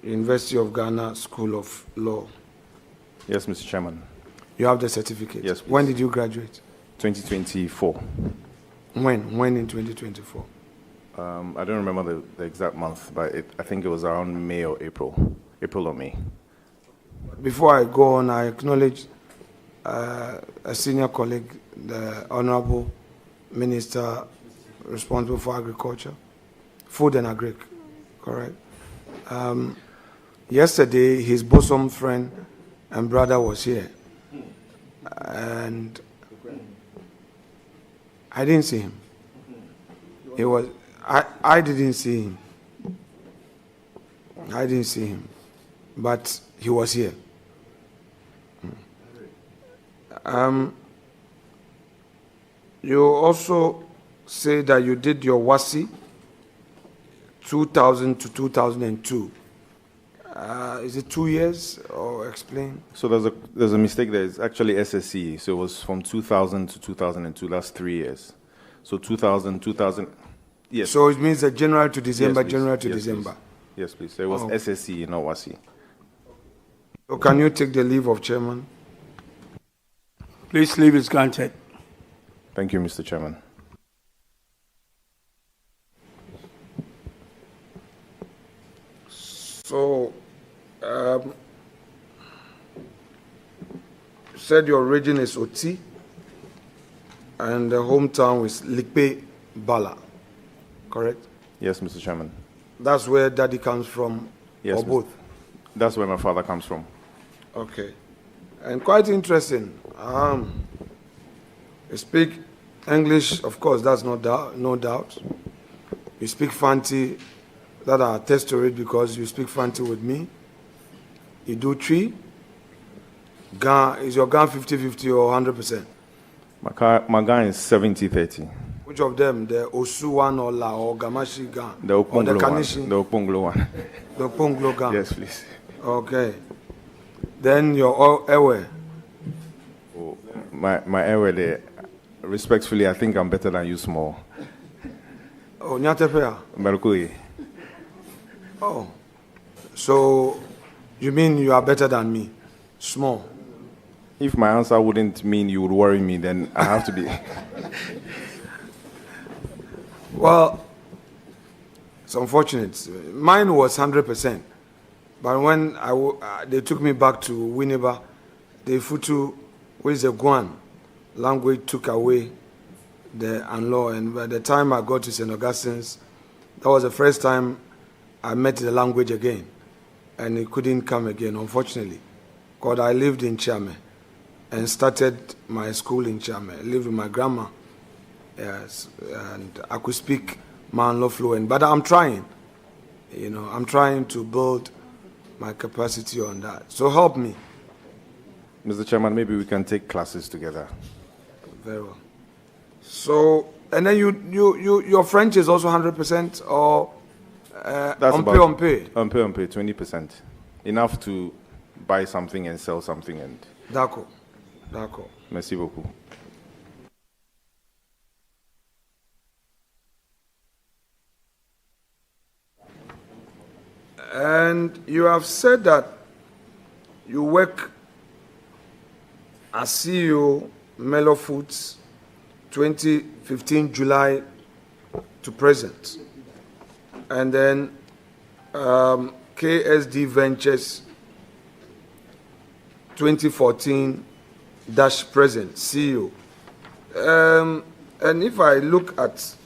University of Ghana School of Law. Yes, Mr. Chairman. You have the certificate? Yes, please. When did you graduate? 2024. When in 2024? I don't remember the exact month, but I think it was around May or April. April or May. Before I go on, I acknowledge a senior colleague, the Honorable Minister responsible for agriculture, food and agric, correct? Yesterday, his bosom friend and brother was here, and I didn't see him. I didn't see him. I didn't see him, but he was here. You also say that you did your WASI 2000 to 2002. Is it 2 years, or explain? So there's a mistake there. It's actually SSC. So it was from 2000 to 2002. That's 3 years. So 2000. Yes. So it means that January to December, Yes, January to yes, December. Please. Yes, please. So it was SSC, not WASI. So can you take the leave of chairman? Please, leave is granted. Thank you, Mr. Chairman. So, you said your origin is Oti, and the hometown is Likpe Bala, correct? Yes, Mr. Chairman. That's where daddy comes from, Yes, or both? That's where my father comes from. Okay. And quite interesting. You speak English, of course, that's no doubt. You speak Fanti, that I attest to it because you speak Fanti with me. You do tree. Is your gun 50-50 or 100%? My gun is 70-30. Which of them? The Osu one or La or Gamashi gun? The Okponglo one. The Okponglo one. The Okponglo gun? Yes, please. Okay. Then your Ewe. Oh, my Ewe there, respectfully, I think I'm better than you small. Oh, Nyatepea? Merkui. Oh. So, you mean you are better than me? Small? If my answer wouldn't mean you would worry me, then I have to be. Well, it's unfortunate. Mine was 100%. But when they took me back to Winneba, the Futu, which is a Guan language, took away the Anlo. And by the time I got to St. Augustine's, that was the first time I met the language again. And it couldn't come again, unfortunately. Because I lived in Chame and started my school in Chame. I lived with my grandma. Yes, and I could speak Manlo fluent. But I'm trying. I'm trying to build my capacity on that. So help me. Mr. Chairman, maybe we can take classes together. Very well. So, and then your French is also 100% or That's on about pay? On pay, 20%. Enough to buy something and sell something. And D'accord. Merci beaucoup. And you have said that you work as CEO Melo Foods 2015 July to present. And then KSD Ventures 2014 present CEO. And if I look at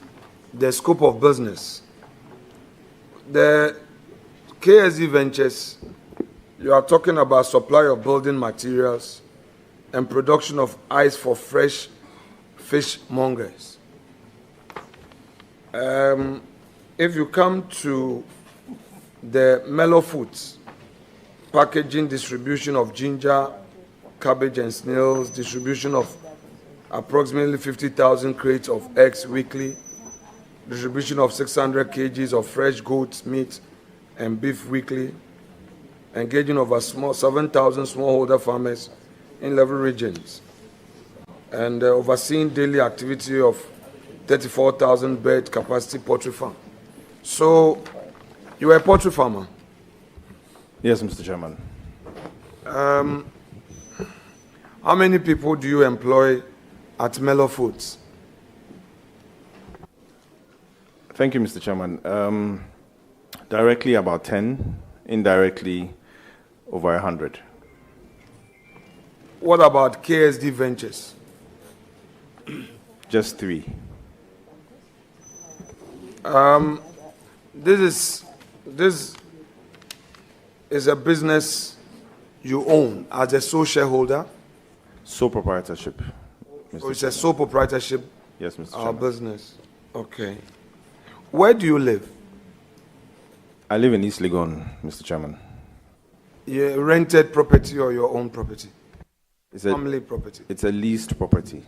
the scope of business, the KSD Ventures, you are talking about supply of building materials and production of ice for fresh fish mongers. If you come to the Melo Foods, packaging, distribution of ginger, cabbage and snails, distribution of approximately 50,000 crates of eggs weekly, distribution of 600 kgs of fresh goat meat and beef weekly, engaging over 7,000 smallholder farmers in 11 regions, and overseeing daily activity of 34,000 bed capacity poultry farm. So, you are a poultry farmer? Yes, Mr. Chairman. How many people do you employ at Melo Foods? Thank you, Mr. Chairman. Directly about 10, indirectly over 100. What about KSD Ventures? Just 3. This is a business you own as a sole shareholder? Sole proprietorship. So it's a sole proprietorship Yes, Mr. Chairman. business. Okay. Where do you live? I live in East Legon, Mr. Chairman. Your rented property or your own property? It's Family property. It's a leased property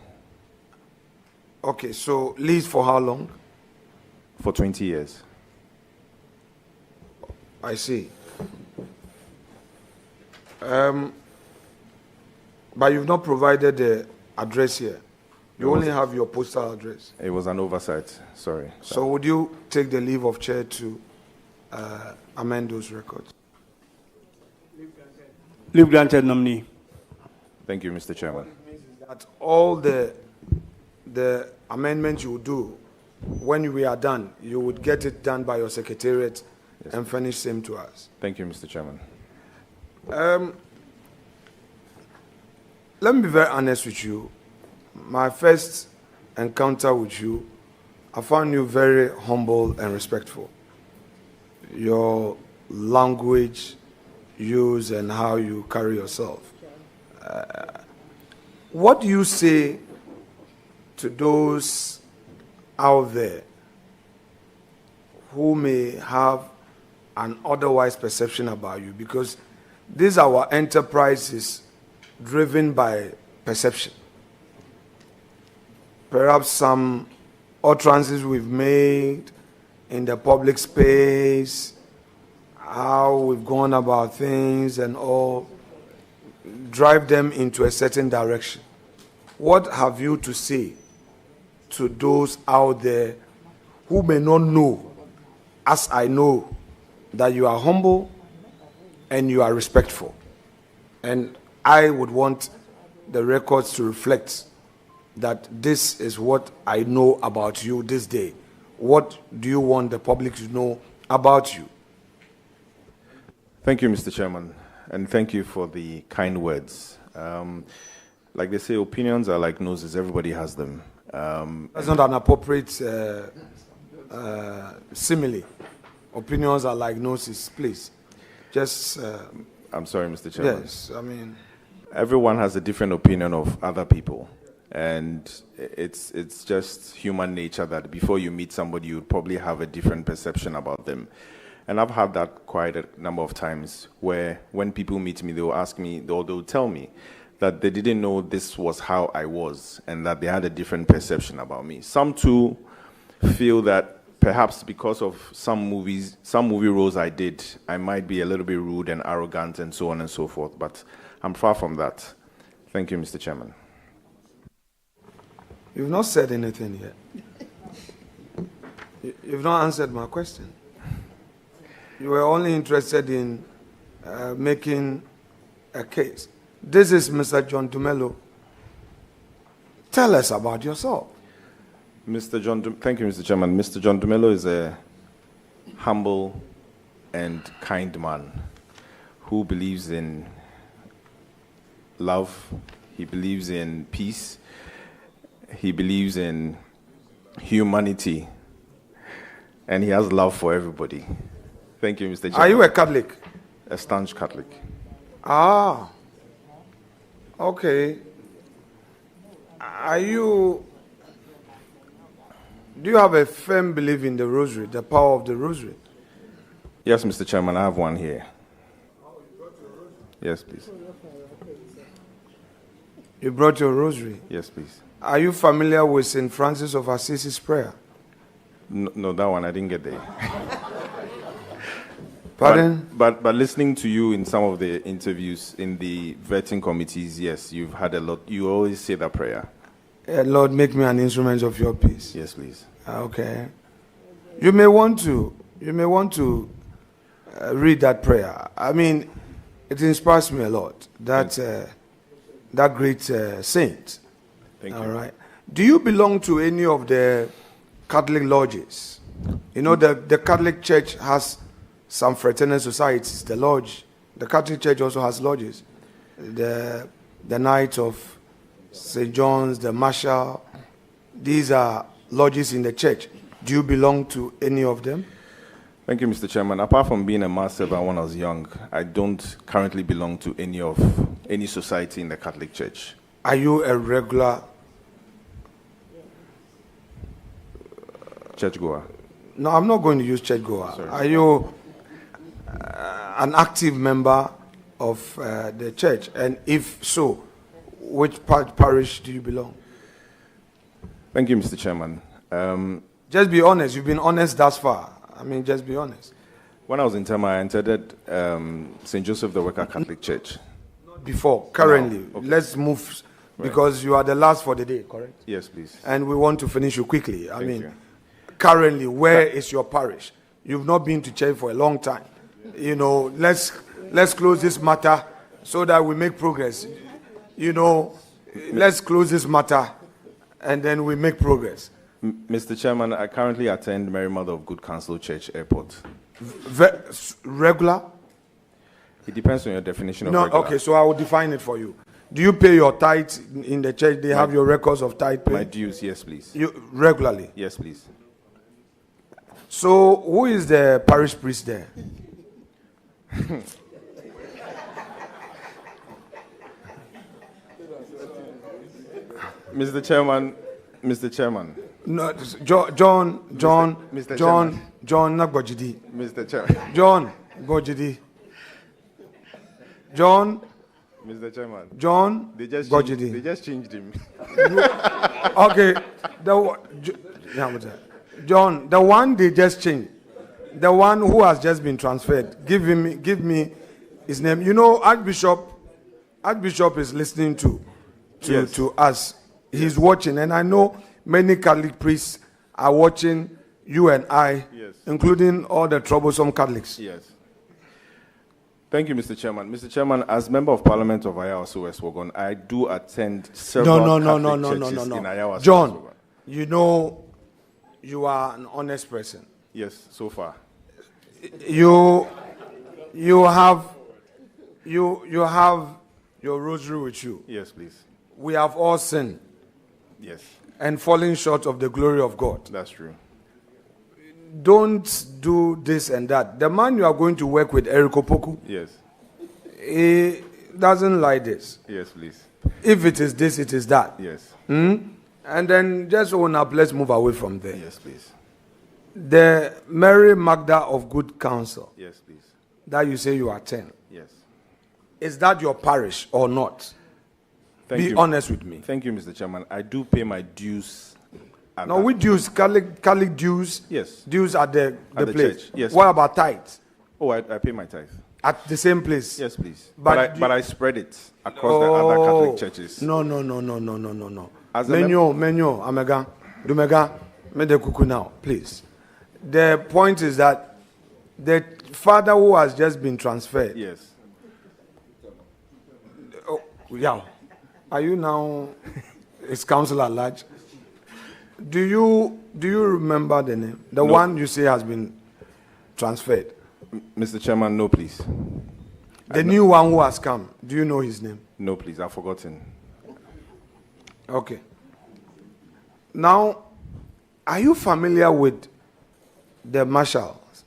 Okay, so lease for how long? for 20 years. I see. But you've not provided the address here. You only have your postal address. It was an oversight. Sorry. So would you take the leave of chair to amend those records? Leave granted, nominee. Thank you, Mr. Chairman. That all the amendments you would do, when we are done, you would get it done by your secretariat and furnish same to us. Thank you, Mr. Chairman. Let me be very honest with you. My first encounter with you, I found you very humble and respectful. Your language use and how you carry yourself. What do you say to those out there who may have an otherwise perception about you? Because this our enterprise is driven by perception. Perhaps some utterances we've made in the public space, how we've gone about things and all, drive them into a certain direction. What have you to say to those out there who may not know, as I know, that you are humble and you are respectful? And I would want the records to reflect that this is what I know about you this day. What do you want the public to know about you? Thank you, Mr. Chairman, and thank you for the kind words. Like they say, opinions are like noses. Everybody has them. That's not an appropriate simile. Opinions are like noses. Please, just. I'm sorry, Mr. Chairman. Yes, I mean. Everyone has a different opinion of other people. And it's just human nature that before you meet somebody, you'd probably have a different perception about them. And I've had that quite a number of times where when people meet me, they'll ask me, or they'll tell me that they didn't know this was how I was and that they had a different perception about me. Some too feel that perhaps because of some movie roles I did, I might be a little bit rude and arrogant and so on and so forth. But I'm far from that. Thank you, Mr. Chairman. You've not said anything yet. You've not answered my question. You were only interested in making a case. This is Mr. John Dumelo. Tell us about yourself. Thank you, Mr. Chairman. Mr. John Dumelo is a humble and kind man who believes in love. He believes in peace. He believes in humanity, and he has love for everybody. Thank you, Mr. Chairman. Are you a Catholic? A staunch Catholic. Ah, okay. Do you have a firm belief in the rosary, the power of the rosary? Yes, Mr. Chairman, I have one here. Yes, please. You brought your rosary? Yes, please. Are you familiar with St. Francis of Assisi's prayer? No, that one I didn't get there. Pardon? But listening to you in some of the interviews in the vetting committees, yes, you've had a lot. You always say that prayer. Lord, make me an instrument of your peace. Yes, please. Okay. You may want to read that prayer. I mean, it inspires me a lot. That great saint. Thank you. All right. Do you belong to any of the Catholic lodges? You know, the Catholic Church has some fraternal societies. The lodge, the Catholic Church also has lodges. The Knights of St. John's, the Marshal. These are lodges in the church. Do you belong to any of them? Thank you, Mr. Chairman. Apart from being a mass servant when I was young, I don't currently belong to any society in the Catholic Church. Are you a regular churchgoer? No, I'm not going to use churchgoer. Sorry. Are you an active member of the church? And if so, which parish do you belong? Thank you, Mr. Chairman. Just be honest. You've been honest thus far. I mean, just be honest. When I was in Tema, I entered St. Joseph the Worker Catholic Church. Before, currently. No. Okay. Let's move, because you are the last for the day, correct? Yes, please. And we want to finish you quickly. Thank you. Currently, where is your parish? You've not been to church for a long time. You know, let's close this matter so that we make progress. You know, let's close this matter and then we make progress. Mr. Chairman, I currently attend Mary Mother of Good Counsel Church Airport. Regular? It depends on your definition of regular. Okay, so I will define it for you. Do you pay your tithe in the church? They have your records of tithe pay? My dues, yes, please. You regularly? Yes, please. So who is the parish priest there? Mr. Chairman. No, John, Mr. Chairman. John Nagbojidi. Mr. Chairman. John Bojidi. John. Mr. Chairman. John They just changed him. Okay. John, the one they just changed, the one who has just been transferred. Give me his name. You know, Archbishop is listening to us. He's watching, and I know many Catholic priests are watching you and I, yes, including all the troublesome Catholics. Yes. Thank you, Mr. Chairman. Mr. Chairman, as Member of Parliament of Ayawaso West Wogon, I do attend several Catholic churches in Ayawaso. John, you know, you are an honest person. Yes, so far. You have your rosary with you. Yes, please. We have all sinned. Yes. And falling short of the glory of God. That's true. Don't do this and that. The man you are going to work with, Eric Opoku, yes, he doesn't like this. Yes, please. If it is this, it is that. Yes. And then just own up, let's move away from there. Yes, please. The Mary Magda of Good Counsel. Yes, please. That you say you attend. Yes. Is that your parish or not? Be honest with me. Thank you, Mr. Chairman. I do pay my dues. No, we dues, Catholic dues. Yes. Dues at the place. Church. Yes. What about tithes? Oh, I pay my tithe. At the same place? Yes, please. But I spread it across the other Catholic churches. No. Menyo, Amega, Dumega, Mede Kuku now, please. The point is that the father who has just been transferred. Yes. Oh, yeah. Are you now his counsel at large? Do you remember the name? The one you say has been transferred? Mr. Chairman, no, please. The new one who has come, do you know his name? No, please. I've forgotten. Okay. Now, are you familiar with the marshals?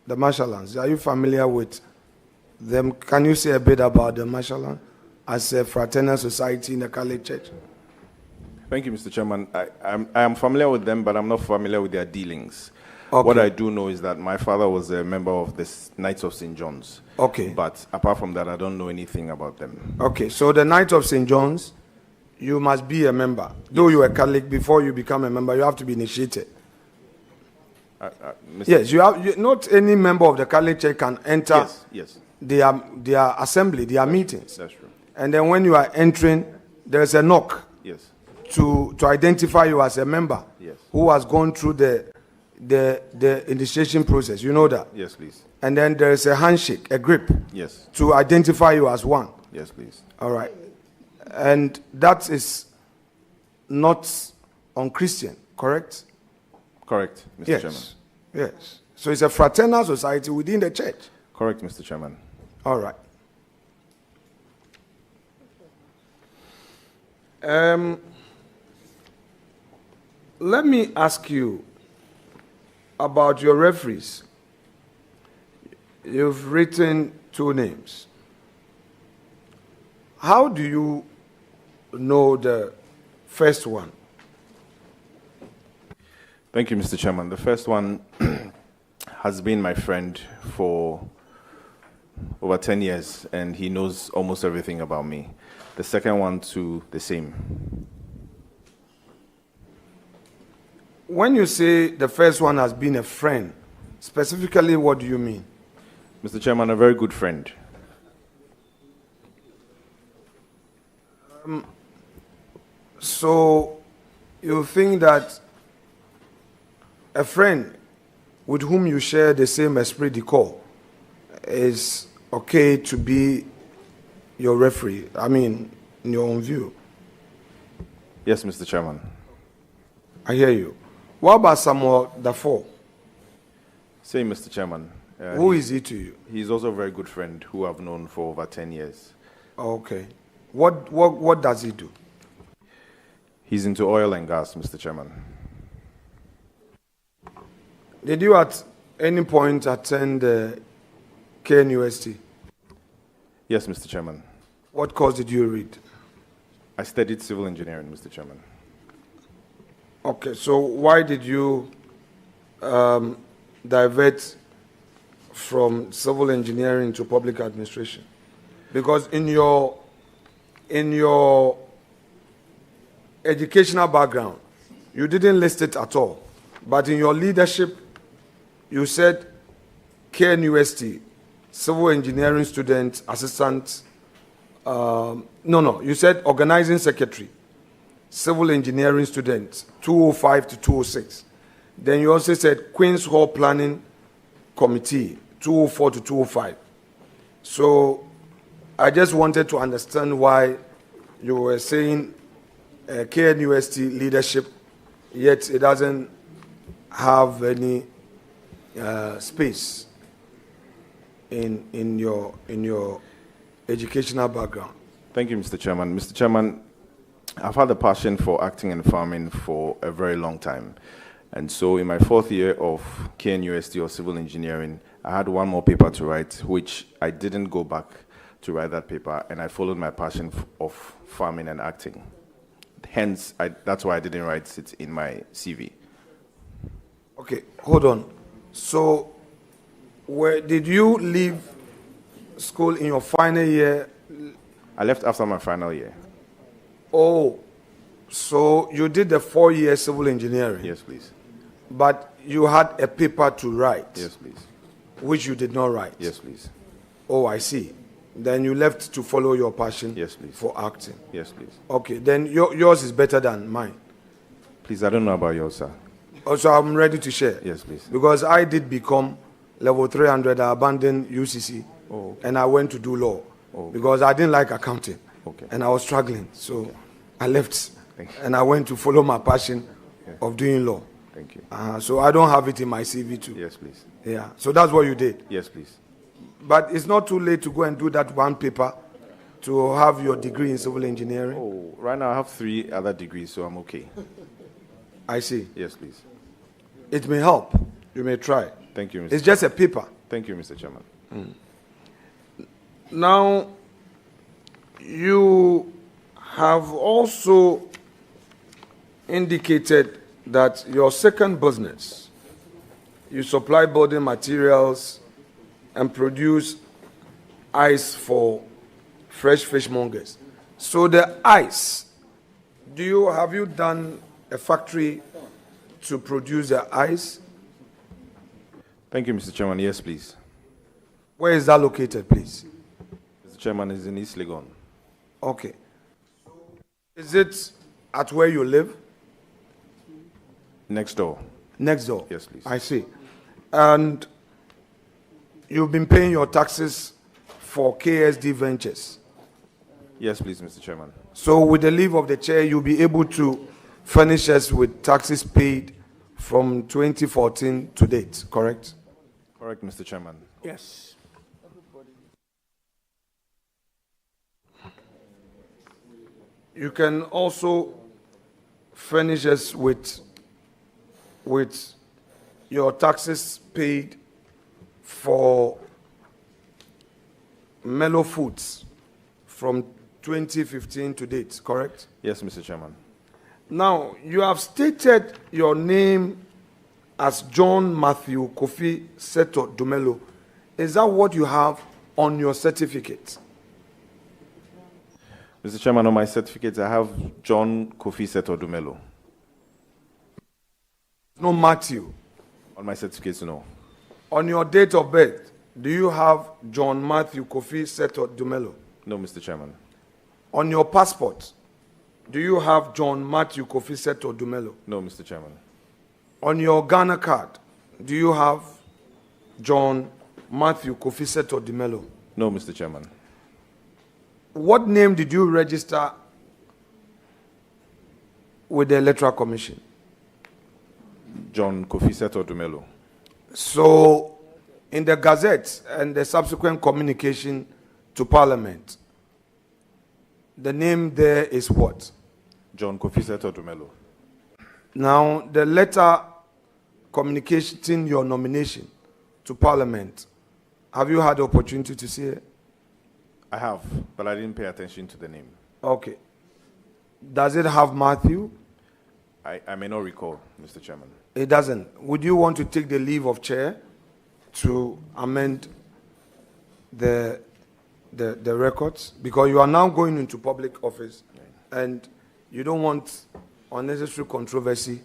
The marshallans? Are you familiar with them? Can you say a bit about the marshallans as a fraternal society in the Catholic Church? Thank you, Mr. Chairman. I am familiar with them, but I'm not familiar with their dealings. Okay. What I do know is that my father was a member of the Knights of St. John's. Okay. But apart from that, I don't know anything about them. Okay, so the Knights of St. John's, you must be a member. Though you are Catholic, before you become a member, you have to be initiated. Yes, not any member of the Catholic Church can enter their assembly, their meetings. That's true. And then when you are entering, there is a knock. Yes. to identify you as a member. Yes. Who has gone through the initiation process. You know that? Yes, please. And then there is a handshake, a grip. Yes. To identify you as one. Yes, please. All right. And that is not unchristian, correct? Correct, Mr. Yes. Chairman. Yes. So it's a fraternal society within the church. Correct, Mr. Chairman. All right. Let me ask you about your referees. You've written 2 names. How do you know the first one? Thank you, Mr. Chairman. The first one has been my friend for over 10 years, and he knows almost everything about me. The second one, too, the same. When you say the first one has been a friend, specifically what do you mean? Mr. Chairman, a very good friend. So you think that a friend with whom you share the same esprit de corps is okay to be your referee? I mean, in your own view. Yes, Mr. Chairman. I hear you. What about Samuel Dafoe? Same, Mr. Chairman. Who is he to you? He's also a very good friend who I've known for over 10 years. Okay. What does he do? He's into oil and gas, Mr. Chairman. Did you at any point attend KNUST? Yes, Mr. Chairman. What course did you read? I studied civil engineering, Mr. Chairman. Okay, so why did you divert from civil engineering to public administration? Because in your educational background, you didn't list it at all. But in your leadership, you said KNUST, civil engineering student, assistant, you said organizing secretary, civil engineering student, 205 to 206. Then you also said Queen's Hall Planning Committee, 204 to 205. So I just wanted to understand why you were saying KNUST leadership, yet it doesn't have any space in your educational background. Thank you, Mr. Chairman. Mr. Chairman, I've had a passion for acting and farming for a very long time. And so in my 4th year of KNUST or civil engineering, I had one more paper to write, which I didn't go back to write that paper, and I followed my passion of farming and acting. Hence, that's why I didn't write it in my CV. Okay, hold on. So, did you leave school in your final year? I left after my final year. Oh, so you did the 4-year civil engineering? Yes, please. But you had a paper to write? Yes, please. Which you did not write? Yes, please. Oh, I see. Then you left to follow your passion. Yes, please. For acting? Yes, please. Okay, then yours is better than mine. Please, I don't know about yours, sir. Also, I'm ready to share. Yes, please. Because I did become level 300, I abandoned UCC, and I went to do law. Because I didn't like accounting. Okay. And I was struggling. So I left, and I went to follow my passion of doing law. Thank you. So I don't have it in my CV too. Yes, please. Yeah. So that's what you did. Yes, please. But it's not too late to go and do that one paper to have your degree in civil engineering. Oh, right now I have 3 other degrees, so I'm okay. I see. Yes, please. It may help. You may try. Thank you, Mr. It's just a paper. Thank you, Mr. Chairman. Now, you have also indicated that your second business, you supply building materials and produce ice for fresh fishmongers. So the ice, have you done a factory to produce the ice? Thank you, Mr. Chairman. Yes, please. Where is that located, please? Mr. Chairman, is in East Legon. Okay. Is it at where you live? Next door. Next door? Yes, please. I see. And you've been paying your taxes for KSD Ventures? Yes, please, Mr. Chairman. So with the leave of the chair, you'll be able to furnish us with taxes paid from 2014 to date, correct? Correct, Mr. Chairman. Yes. You can also furnish us with your taxes paid for Mellow Foods from 2015 to date, correct? Yes, Mr. Chairman. Now, you have stated your name as John Matthew Kofi Seto Dumelo. Is that what you have on your certificate? Mr. Chairman, on my certificate, I have John Kofi Seto Dumelo. No Matthew. On my certificate, no. On your date of birth, do you have John Matthew Kofi Seto Dumelo? No, Mr. Chairman. On your passport, do you have John Matthew Kofi Seto Dumelo? No, Mr. Chairman. On your Ghana card, do you have John Matthew Kofi Seto Dumelo? No, Mr. Chairman. What name did you register with the Electoral Commission? John Kofi Seto Dumelo. So, in the Gazette and the subsequent communication to Parliament, the name there is what? John Kofi Seto Dumelo. Now, the letter communicating your nomination to Parliament, have you had the opportunity to see it? I have, but I didn't pay attention to the name. Okay. Does it have Matthew? I may not recall, Mr. Chairman. It doesn't. Would you want to take the leave of chair to amend the records? Because you are now going into public office and you don't want unnecessary controversy.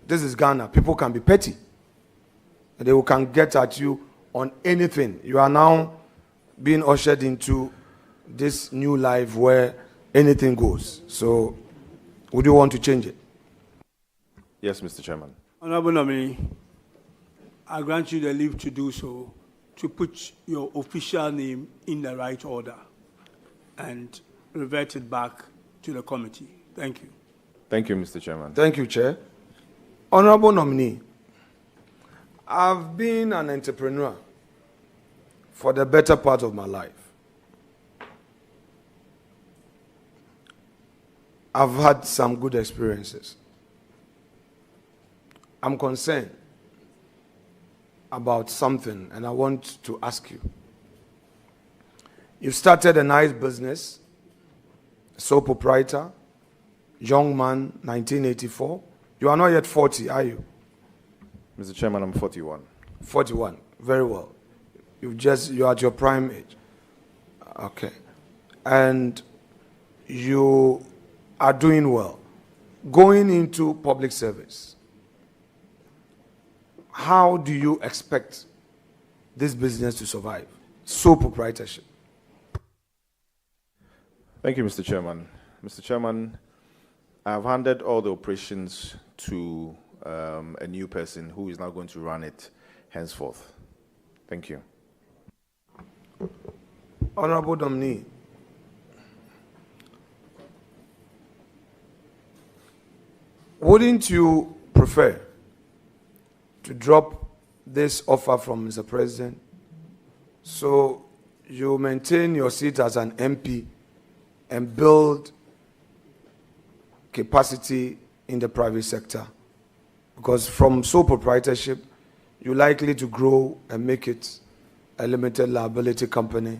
This is Ghana. People can be petty. They can get at you on anything. You are now being ushered into this new life where anything goes. So, would you want to change it? Yes, Mr. Chairman. Honorable nominee, I grant you the leave to do so, to put your official name in the right order and revert it back to the committee. Thank you. Thank you, Mr. Chairman. Thank you, Chair. Honorable nominee, I've been an entrepreneur for the better part of my life. I've had some good experiences. I'm concerned about something and I want to ask you. You started a nice business, sole proprietor, young man, 1984. You are not yet 40, are you? Mr. Chairman, I'm 41. 41, very well. You're at your prime age. Okay. And you are doing well. Going into public service, how do you expect this business to survive? Sole proprietorship. Thank you, Mr. Chairman. Mr. Chairman, I've handed all the operations to a new person who is now going to run it henceforth. Thank you. Honorable nominee, wouldn't you prefer to drop this offer from Mr. President so you maintain your seat as an MP and build capacity in the private sector? Because from sole proprietorship, you're likely to grow and make it a limited liability company.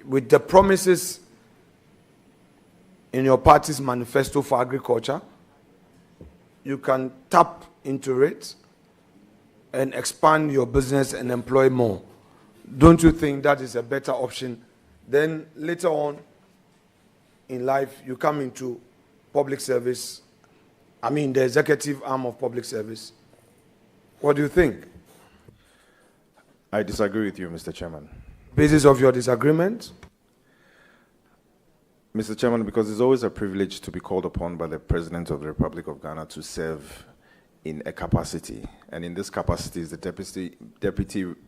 With the promises in your party's manifesto for agriculture, you can tap into it and expand your business and employ more. Don't you think that is a better option? Then later on in life, you come into public service, the executive arm of public service. What do you think? I disagree with you, Mr. Chairman. Basis of your disagreement? Mr. Chairman, because it's always a privilege to be called upon by the President of the Republic of Ghana to serve in a capacity, and in this capacity is the Deputy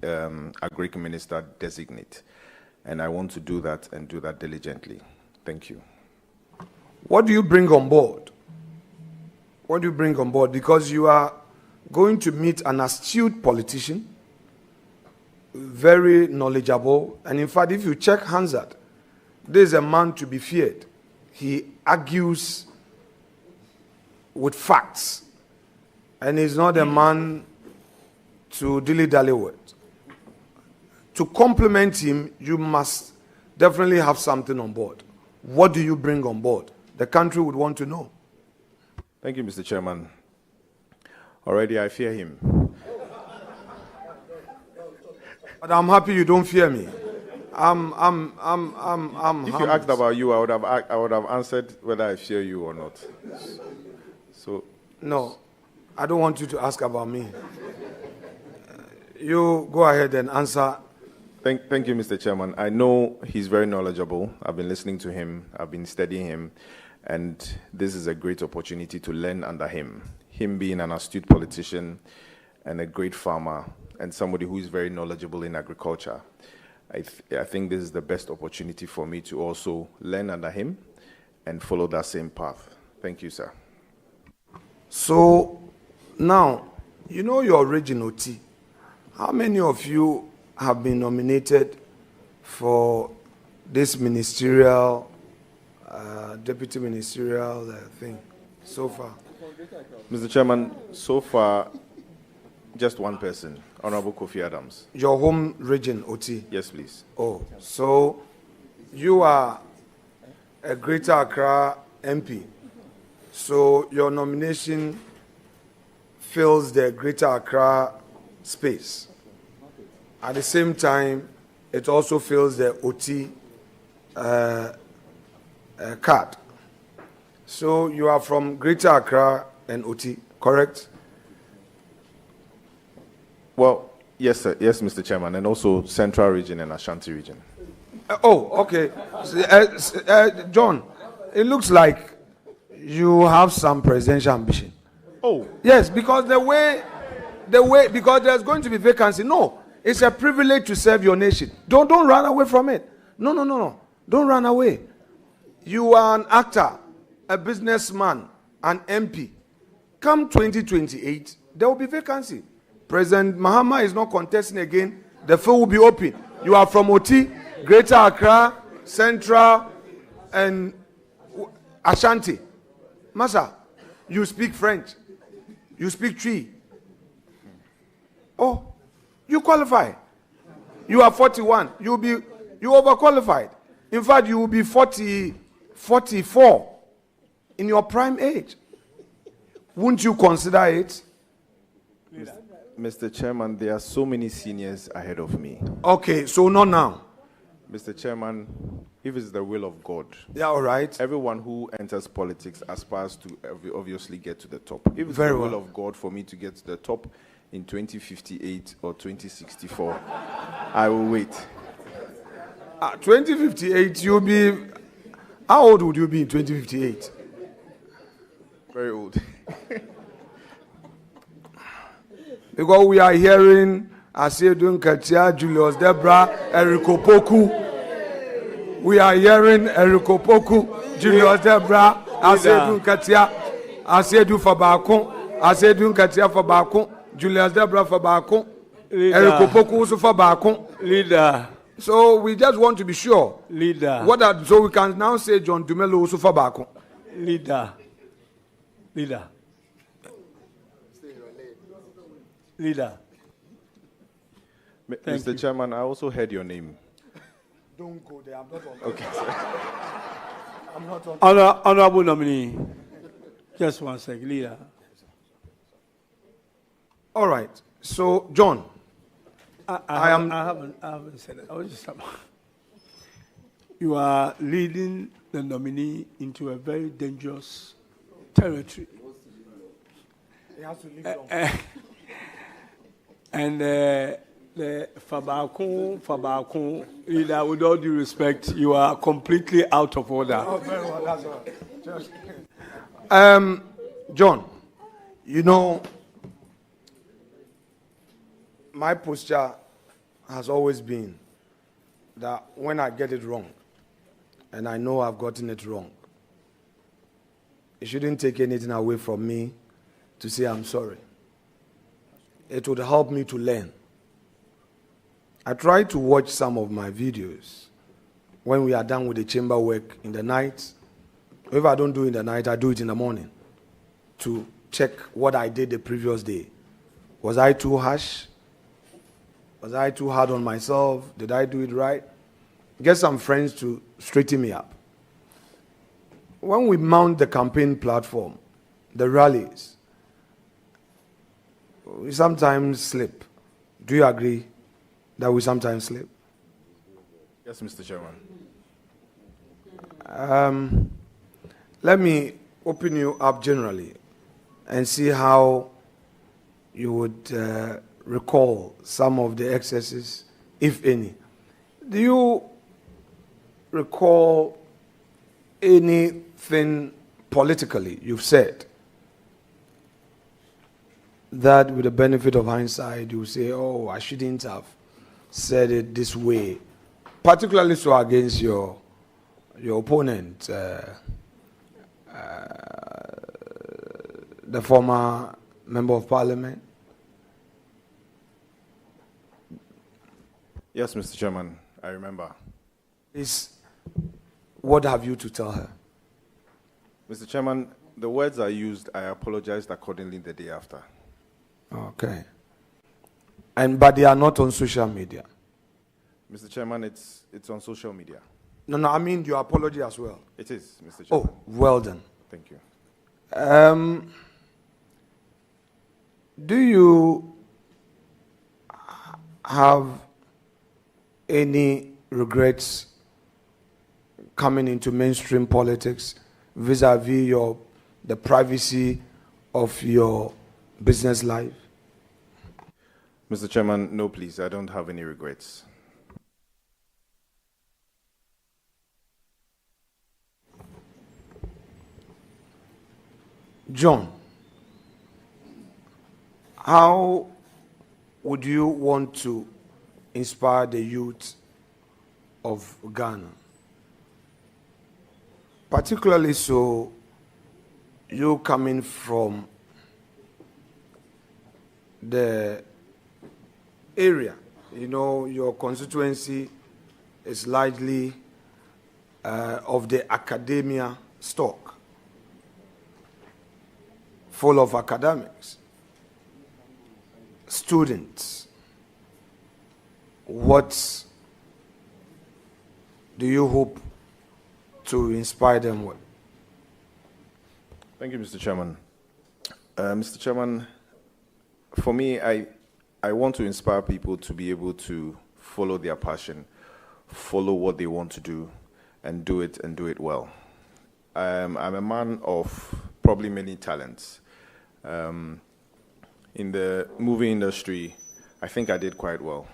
Agric Minister designate, and I want to do that and do that diligently. Thank you. What do you bring on board? What do you bring on board? Because you are going to meet an astute politician, very knowledgeable, and in fact, if you check Hansard, this is a man to be feared. He argues with facts, and he's not a man to dilly-dally with. To complement him, you must definitely have something on board. What do you bring on board? The country would want to know. Thank you, Mr. Chairman. Already I fear him. But I'm happy you don't fear me. If you asked about you, I would have answered whether I fear you or not. So no, I don't want you to ask about me. You go ahead and answer. Thank you, Mr. Chairman. I know he's very knowledgeable. I've been listening to him. I've been studying him. And this is a great opportunity to learn under him. Him being an astute politician and a great farmer and somebody who is very knowledgeable in agriculture. I think this is the best opportunity for me to also learn under him and follow that same path. Thank you, sir. So now, you know your region OT. How many of you have been nominated for this ministerial, deputy ministerial thing so far? Mr. Chairman, so far, just one person, Honorable Kofi Adams. Your home region OT? Yes, please. Oh, so you are a Greater Accra MP. So your nomination fills the Greater Accra space. At the same time, it also fills the OT card. So you are from Greater Accra and OT, correct? Well, yes, sir. Yes, Mr. Chairman, and also Central Region and Ashanti Region. Okay. John, it looks like you have some presidential ambition. Oh. Yes, because because there's going to be vacancy. No, it's a privilege to serve your nation. Don't run away from it. No. Don't run away. You are an actor, a businessman, an MP. Come 2028, there will be vacancy. President Mahama is not contesting again. The field will be open. You are from OT, Greater Accra, Central, and Ashanti. Masa, you speak French. You speak Twi. Oh, you qualify. You are 41. You overqualified. In fact, you will be 44 in your prime age. Wouldn't you consider it? Mr. Chairman, there are so many seniors ahead of me. Okay, so not now. Mr. Chairman, if it's the will of God, yeah, all right. Everyone who enters politics aspires to obviously get to the top. If it's Very the will well. of God for me to get to the top in 2058 or 2064, I will wait. 2058, you'll be... How old would you be in 2058? Very old. Because we are hearing Asu-B, Katia, Julius Debra, Eriko Poku. We are hearing Eriko Poku, Julius Debra, Asu-B, Katia, Asu-B for Bakun, Asu-B, Katia for Bakun, Julius Debra for Bakun, Eriko Poku also for Bakun. Leader. So we just want to be sure. Leader. So we can now say John Dumelo also for Bakun. Leader. Mr. Chairman, I also heard your name. Don't go there. I'm not on. Okay, sir. I'm not on. Honorable nominee. Just 1 second, leader. All right. So, John. I haven't said it. I was just you are leading the nominee into a very dangerous territory. He has to leave And The Fabakun, leader, with all due respect, you are completely out of order. Oh, very well, that's all. John, you know, my posture has always been that when I get it wrong, and I know I've gotten it wrong, it shouldn't take anything away from me to say I'm sorry. It would help me to learn. I try to watch some of my videos when we are done with the chamber work in the night. If I don't do it in the night, I do it in the morning to check what I did the previous day. Was I too harsh? Was I too hard on myself? Did I do it right? Get some friends to straighten me up. When we mount the campaign platform, the rallies, we sometimes slip. Do you agree that we sometimes slip? Yes, Mr. Chairman. Let me open you up generally and see how you would recall some of the excesses, if any. Do you recall anything politically you've said that with the benefit of hindsight you say, oh, I shouldn't have said it this way, particularly so against your opponent, the former member of parliament? Yes, Mr. Chairman, I remember. What have you to tell her? Mr. Chairman, the words I used, I apologized accordingly the day after. Okay. But they are not on social media. Mr. Chairman, it's on social media. No, I mean your apology as well. It is, Mr. Chairman. Oh, well done. Thank you. Do you have any regrets coming into mainstream politics vis-a-vis the privacy of your business life? Mr. Chairman, no, please. I don't have any regrets. John, how would you want to inspire the youth of Ghana? Particularly so, you coming from the area, you know, your constituency is largely of the academia stock, full of academics, students. What do you hope to inspire them with? Thank you, Mr. Chairman. Mr. Chairman, for me, I want to inspire people to be able to follow their passion, follow what they want to do, and do it well. I'm a man of probably many talents. In the movie industry, I think I did quite well.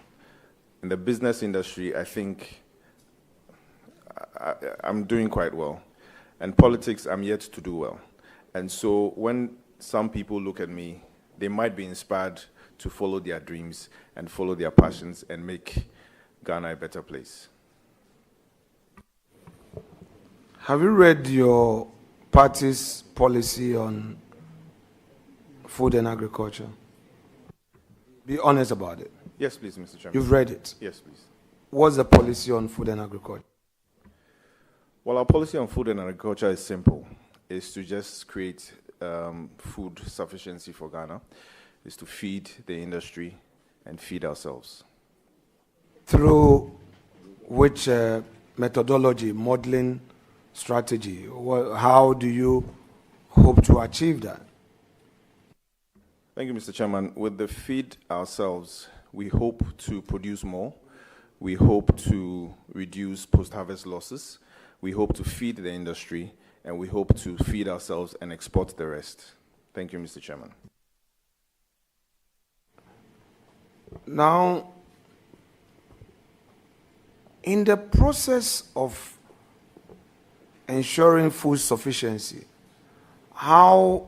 In the business industry, I think I'm doing quite well. And politics, I'm yet to do well. And so when some people look at me, they might be inspired to follow their dreams and follow their passions and make Ghana a better place. Have you read your party's policy on food and agriculture? Be honest about it. Yes, please, Mr. Chairman. You've read it? Yes, please. What's the policy on food and agriculture? Well, our policy on food and agriculture is simple. It's to just create food sufficiency for Ghana. It's to feed the industry and feed ourselves. Through which methodology, modeling strategy? How do you hope to achieve that? Thank you, Mr. Chairman. With the feed ourselves, we hope to produce more. We hope to reduce post-harvest losses. We hope to feed the industry, and we hope to feed ourselves and export the rest. Thank you, Mr. Chairman. Now, In the process of ensuring food sufficiency, how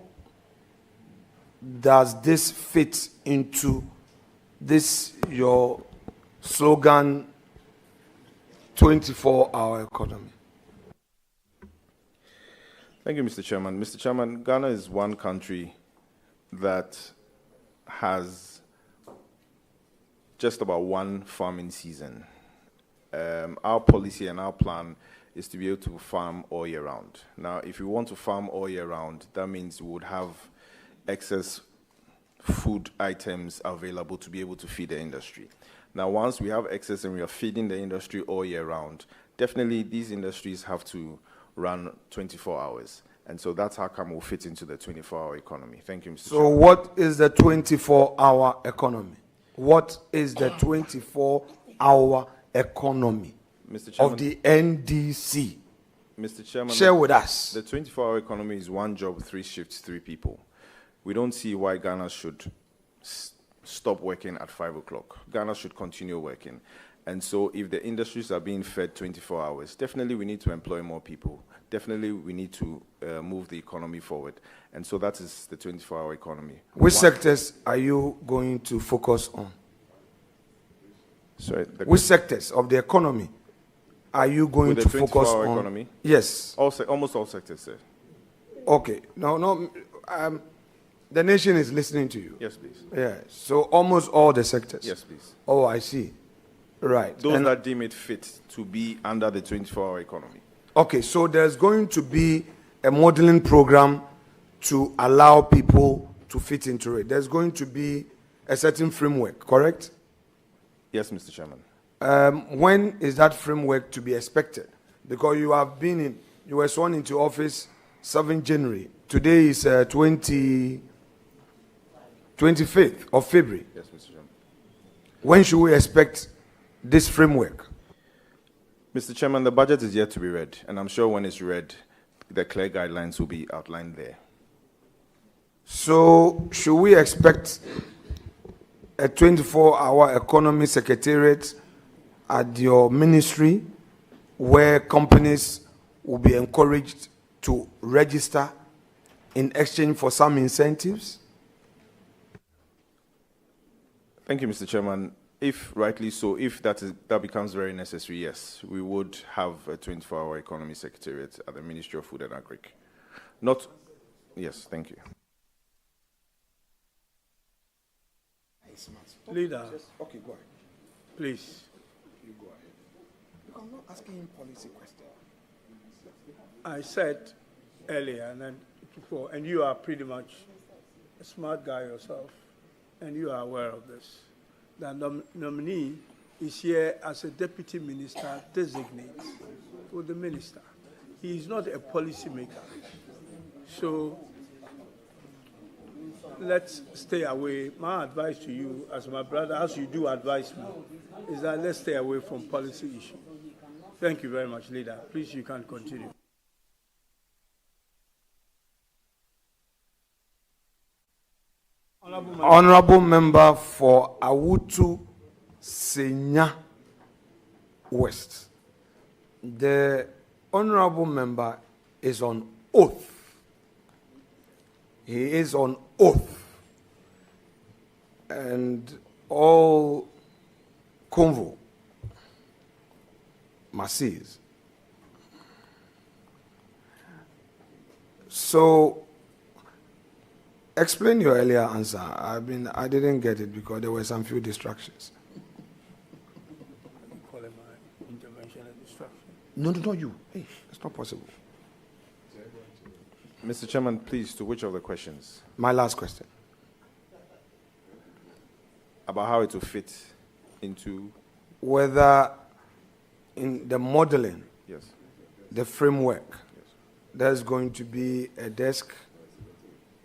does this fit into this, your slogan, 24-hour economy? Thank you, Mr. Chairman. Mr. Chairman, Ghana is one country that has just about one farming season. Our policy and our plan is to be able to farm all year round. Now, if we want to farm all year round, that means we would have excess food items available to be able to feed the industry. Now, once we have excess and we are feeding the industry all year round, definitely these industries have to run 24 hours. And so that's how come we'll fit into the 24-hour economy. Thank you, Mr. So Chairman. what is the 24-hour economy? What is the 24-hour economy Mr. Chairman, of the NDC? Mr. Chairman, Share with us. the 24-hour economy is one job, 3 shifts, 3 people. We don't see why Ghana should stop working at 5 o'clock. Ghana should continue working. And so if the industries are being fed 24 hours, definitely we need to employ more people. Definitely we need to move the economy forward. And so that is the 24-hour economy. Which sectors are you going to focus on? Sorry, Which sectors of the economy are you going with to the focus 24-hour on? economy? Yes. Almost all sectors, sir. Okay. No. The nation is listening to you. Yes, please. Yeah. So almost all the sectors. Yes, please. Oh, I see. Right. Those And- that deem it fit to be under the 24-hour economy. Okay, so there's going to be a modeling program to allow people to fit into it. There's going to be a certain framework, correct? Yes, Mr. Chairman. When is that framework to be expected? Because you were sworn into office 7 January. Today is 25th of February. Yes, Mr. Chairman. When should we expect this framework? Mr. Chairman, the budget is yet to be read, and I'm sure when it's read, the clear guidelines will be outlined there. So, should we expect a 24-hour economy secretariat at your ministry where companies will be encouraged to register in exchange for some incentives? Thank you, Mr. Chairman. If rightly so, if that becomes very necessary, yes, we would have a 24-hour economy secretariat at the Ministry of Food and Agric. Yes, thank you. Leader, Okay, go ahead. please. You go ahead. Because I'm not asking him policy questions. I said earlier and then before, and you are pretty much a smart guy yourself, and you are aware of this. The nominee is here as a deputy minister designate for the minister. He is not a policy maker. So let's stay away. My advice to you, as my brother, as you do advise me, is that let's stay away from policy issues. Thank you very much, Leader. Please, you can continue. Honorable member for Awutu Senya West. The honorable member is on oath. He is on oath. And all convo must cease. So, explain your earlier answer. I didn't get it because there were some few distractions. You call it my intervention and distraction. No, not you. Hey, it's not possible. Mr. Chairman, please, to which of the questions? My last question. About how it will fit into... Whether in the modeling, Yes. the framework, Yes. there's going to be a desk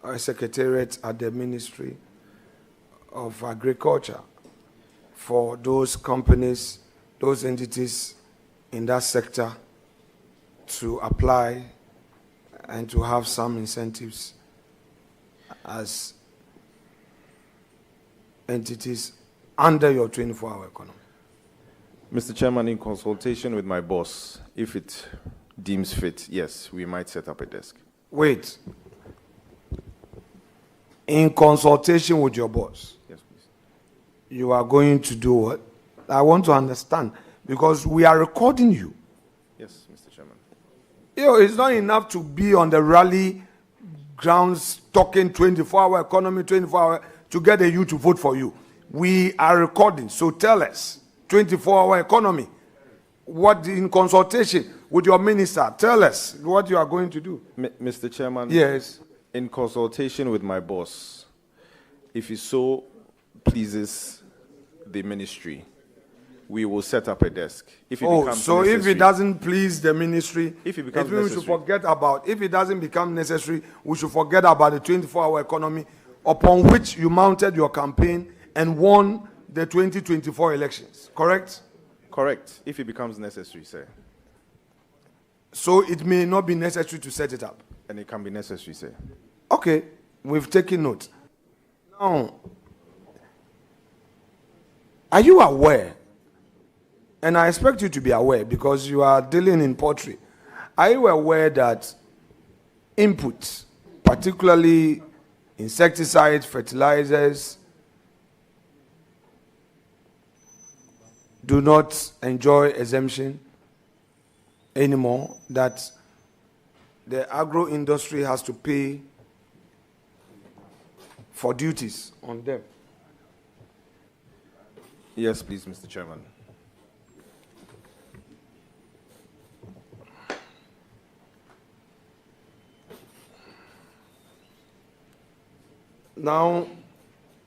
or a secretariat at the Ministry of Agriculture for those companies, those entities in that sector to apply and to have some incentives as entities under your 24-hour economy. Mr. Chairman, in consultation with my boss, if it deems fit, yes, we might set up a desk. Wait. In consultation with your boss, Yes, please. you are going to do what? I want to understand, because we are recording you. Yes, Mr. Chairman. It's not enough to be on the rally grounds talking 24-hour economy, 24-hour, to get the youth to vote for you. We are recording, so tell us, 24-hour economy, what in consultation with your minister, tell us what you are going to do. Mr. Chairman. Yes. In consultation with my boss, if it so pleases the ministry, we will set up a desk. If it becomes so necessary, if it doesn't please the ministry, if it becomes we should forget about, if it doesn't become necessary, we should forget about the 24-hour economy upon which you mounted your campaign and won the 2024 elections, correct? Correct, if it becomes necessary, sir. So it may not be necessary to set it up. And it can be necessary, sir. Okay, we've taken note. Now, are you aware, and I expect you to be aware because you are dealing in poultry, are you aware that inputs, particularly insecticides, fertilizers, do not enjoy exemption anymore, that the agro industry has to pay for duties on them? Yes, please, Mr. Chairman. Now,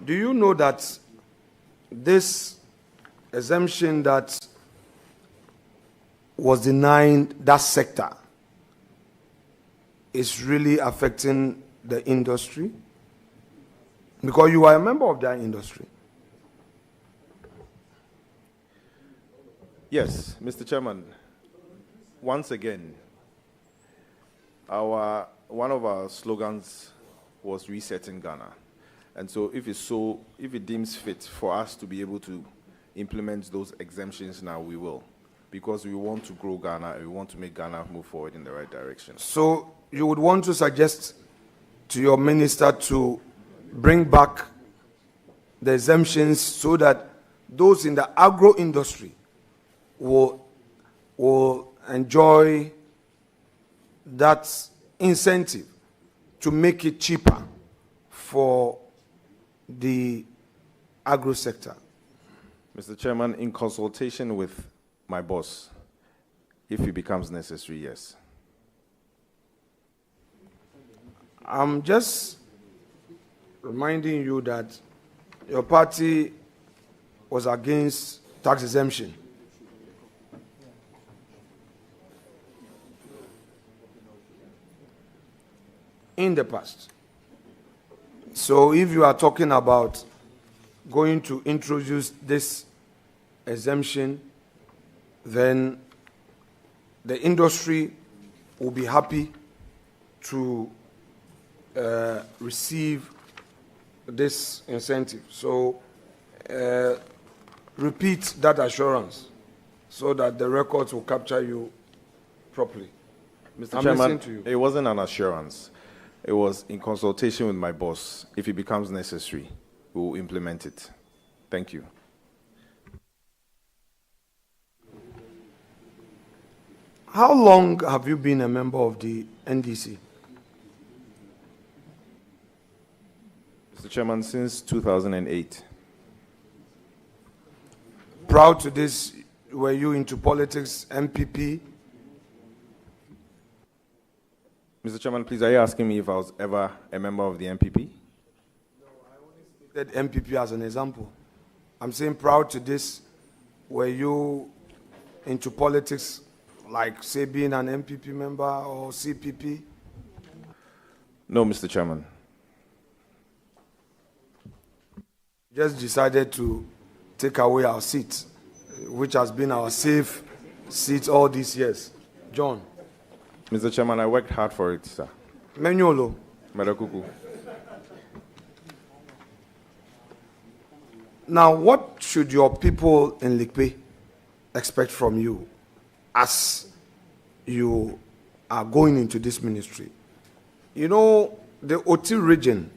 do you know that this exemption that was denying that sector is really affecting the industry? Because you are a member of that industry. Yes, Mr. Chairman. Once again, one of our slogans was resetting Ghana. And so if it deems fit for us to be able to implement those exemptions now, we will. Because we want to grow Ghana and we want to make Ghana move forward in the right direction. So you would want to suggest to your minister to bring back the exemptions so that those in the agro industry will enjoy that incentive to make it cheaper for the agro sector. Mr. Chairman, in consultation with my boss, if it becomes necessary, yes. I'm just reminding you that your party was against tax exemption. In the past. So if you are talking about going to introduce this exemption, then the industry will be happy to receive this incentive. So repeat that assurance so that the records will capture you properly. Mr. Chairman, it wasn't an assurance. It was in consultation with my boss. If it becomes necessary, we will implement it. Thank you. How long have you been a member of the NDC? Mr. Chairman, since 2008. Prior to this, were you into politics, MPP? Mr. Chairman, please, are you asking me if I was ever a member of the MPP? No, I only stated MPP as an example. I'm saying prior to this, were you into politics, like, say, being an MPP member or CPP? No, Mr. Chairman. Just decided to take away our seat, which has been our safe seat all these years. John. Mr. Chairman, I worked hard for it, sir. Menyolo. Madakuku. Now, what should your people in Likpe expect from you as you are going into this ministry? You know, the OT region,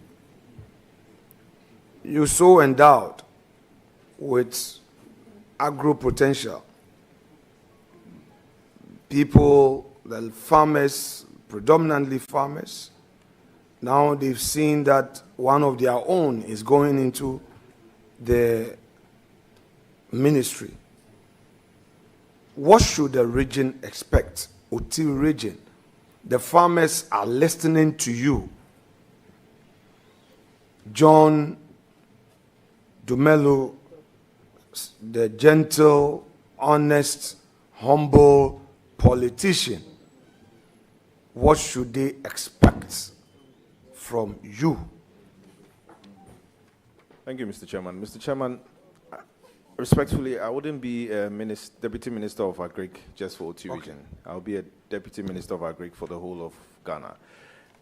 you're so endowed with agro potential. People, the farmers, predominantly farmers, now they've seen that one of their own is going into the ministry. What should the region expect? OT region. The farmers are listening to you. John Dumelo, the gentle, honest, humble politician. What should they expect from you? Thank you, Mr. Chairman. Mr. Chairman, respectfully, I wouldn't be a Deputy Minister of Agric just for OT region. I'll be a Deputy Minister of Agric for the whole of Ghana.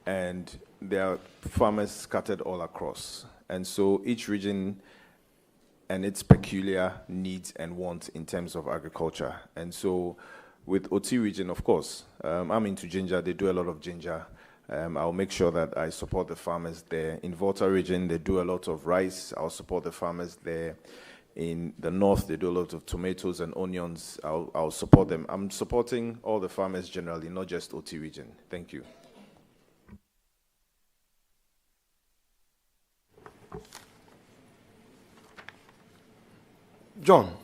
And there are farmers scattered all across. And so each region and its peculiar needs and wants in terms of agriculture. And so with OT region, of course, I'm into ginger. They do a lot of ginger. I'll make sure that I support the farmers there. In Volta region, they do a lot of rice. I'll support the farmers there. In the north, they do a lot of tomatoes and onions. I'll support them. I'm supporting all the farmers generally, not just OT region. Thank you. John,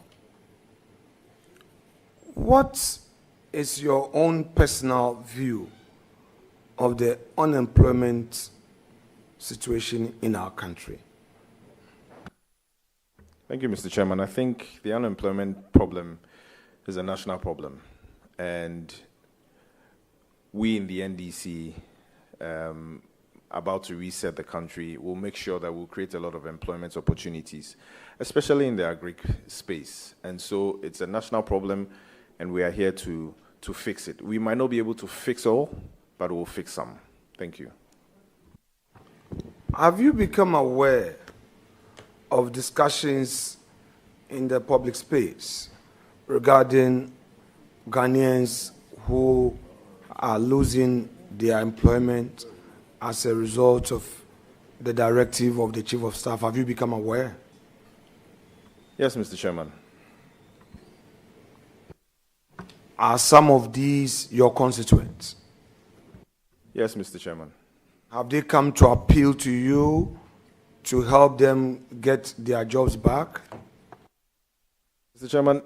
what is your own personal view of the unemployment situation in our country? Thank you, Mr. Chairman. I think the unemployment problem is a national problem. And we in the NDC, about to reset the country, will make sure that we'll create a lot of employment opportunities, especially in the agric space. And so it's a national problem, and we are here to fix it. We might not be able to fix all, but we'll fix some. Thank you. Have you become aware of discussions in the public space regarding Ghanaians who are losing their employment as a result of the directive of the Chief of Staff? Have you become aware? Yes, Mr. Chairman. Are some of these your constituents? Yes, Mr. Chairman. Have they come to appeal to you to help them get their jobs back? Mr. Chairman,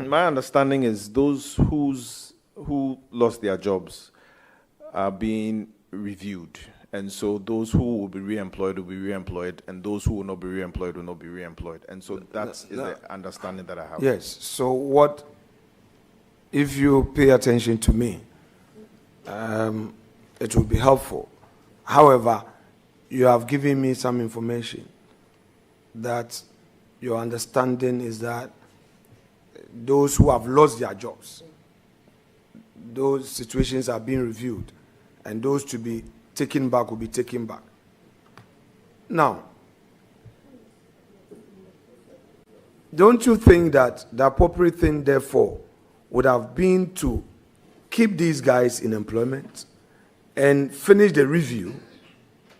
my understanding is those who lost their jobs are being reviewed. And so those who will be re-employed will be re-employed, and those who will not be re-employed will not be re-employed. And so that's the understanding that I have. Yes. So what, if you pay attention to me, it will be helpful. However, you have given me some information that your understanding is that those who have lost their jobs, those situations are being reviewed, and those to be taken back will be taken back. Now, don't you think that the appropriate thing, therefore, would have been to keep these guys in employment and finish the review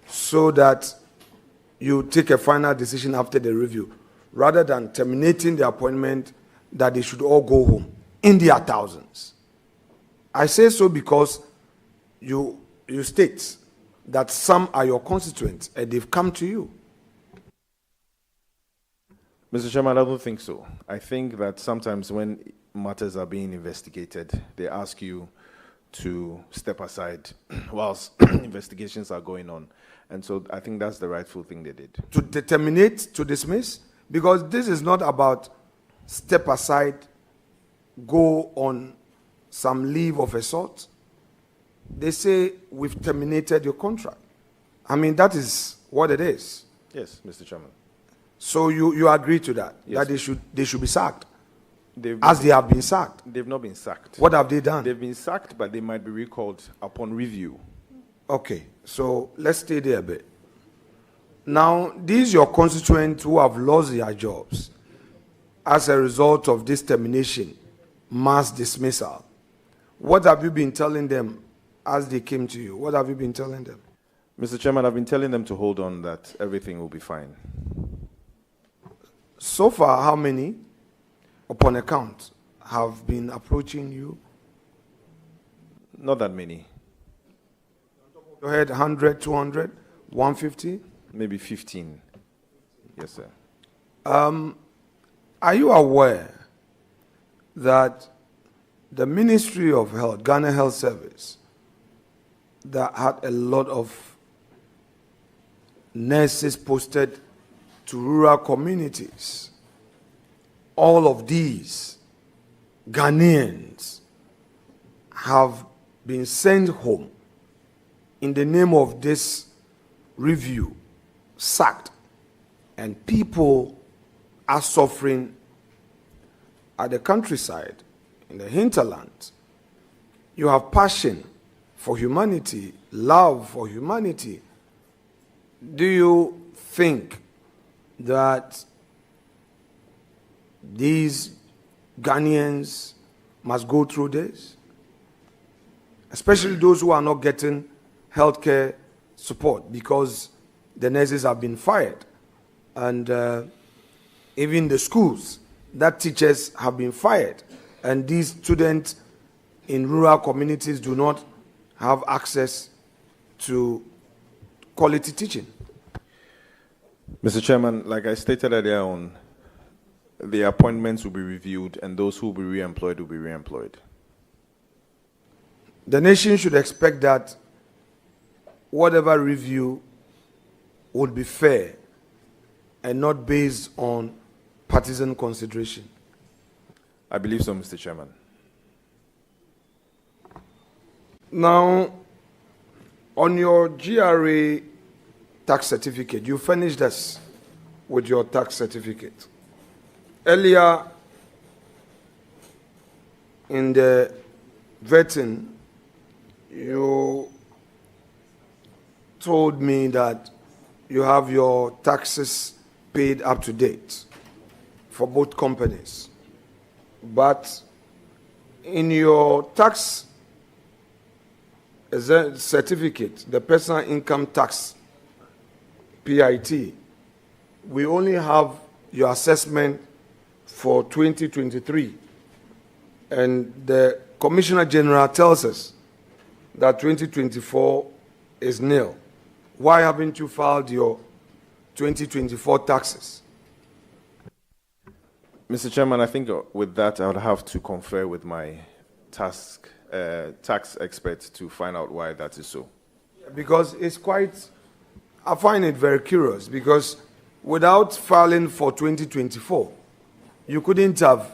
so that you take a final decision after the review, rather than terminating the appointment that they should all go home in their thousands? I say so because you state that some are your constituents and they've come to you. Mr. Chairman, I don't think so. I think that sometimes when matters are being investigated, they ask you to step aside whilst investigations are going on. And so I think that's the rightful thing they did. To terminate, to dismiss? Because this is not about step aside, go on some leave of a sort. They say, we've terminated your contract. I mean, that is what it is. Yes, Mr. Chairman. So you agree to that? Yes. That they should be sacked? As they have been sacked? They've not been sacked. What have they done? They've been sacked, but they might be recalled upon review. Okay, so let's stay there a bit. Now, these your constituents who have lost their jobs as a result of this termination mass dismissal. What have you been telling them as they came to you? What have you been telling them? Mr. Chairman, I've been telling them to hold on, that everything will be fine. So far, how many, upon account, have been approaching you? Not that many. Go ahead, 100, 200, 150? Maybe 15. Yes, sir. Are you aware that the Ministry of Health, Ghana Health Service, that had a lot of nurses posted to rural communities, all of these Ghanaians have been sent home in the name of this review, sacked, and people are suffering at the countryside, in the hinterland. You have passion for humanity, love for humanity. Do you think that these Ghanaians must go through this? Especially those who are not getting healthcare support because the nurses have been fired. And even the schools, that teachers have been fired. And these students in rural communities do not have access to quality teaching. Mr. Chairman, like I stated earlier on, the appointments will be reviewed and those who will be re-employed will be re-employed. The nation should expect that whatever review would be fair and not based on partisan consideration. I believe so, Mr. Chairman. Now, on your GRA tax certificate, you finished us with your tax certificate. Earlier in the vetting, you told me that you have your taxes paid up to date for both companies. But in your tax certificate, the personal income tax, PIT, we only have your assessment for 2023. And the Commissioner General tells us that 2024 is nil. Why haven't you filed your 2024 taxes? Mr. Chairman, I think with that I would have to confer with my tax expert to find out why that is so. Because it's quite, I find it very curious, because without filing for 2024, you couldn't have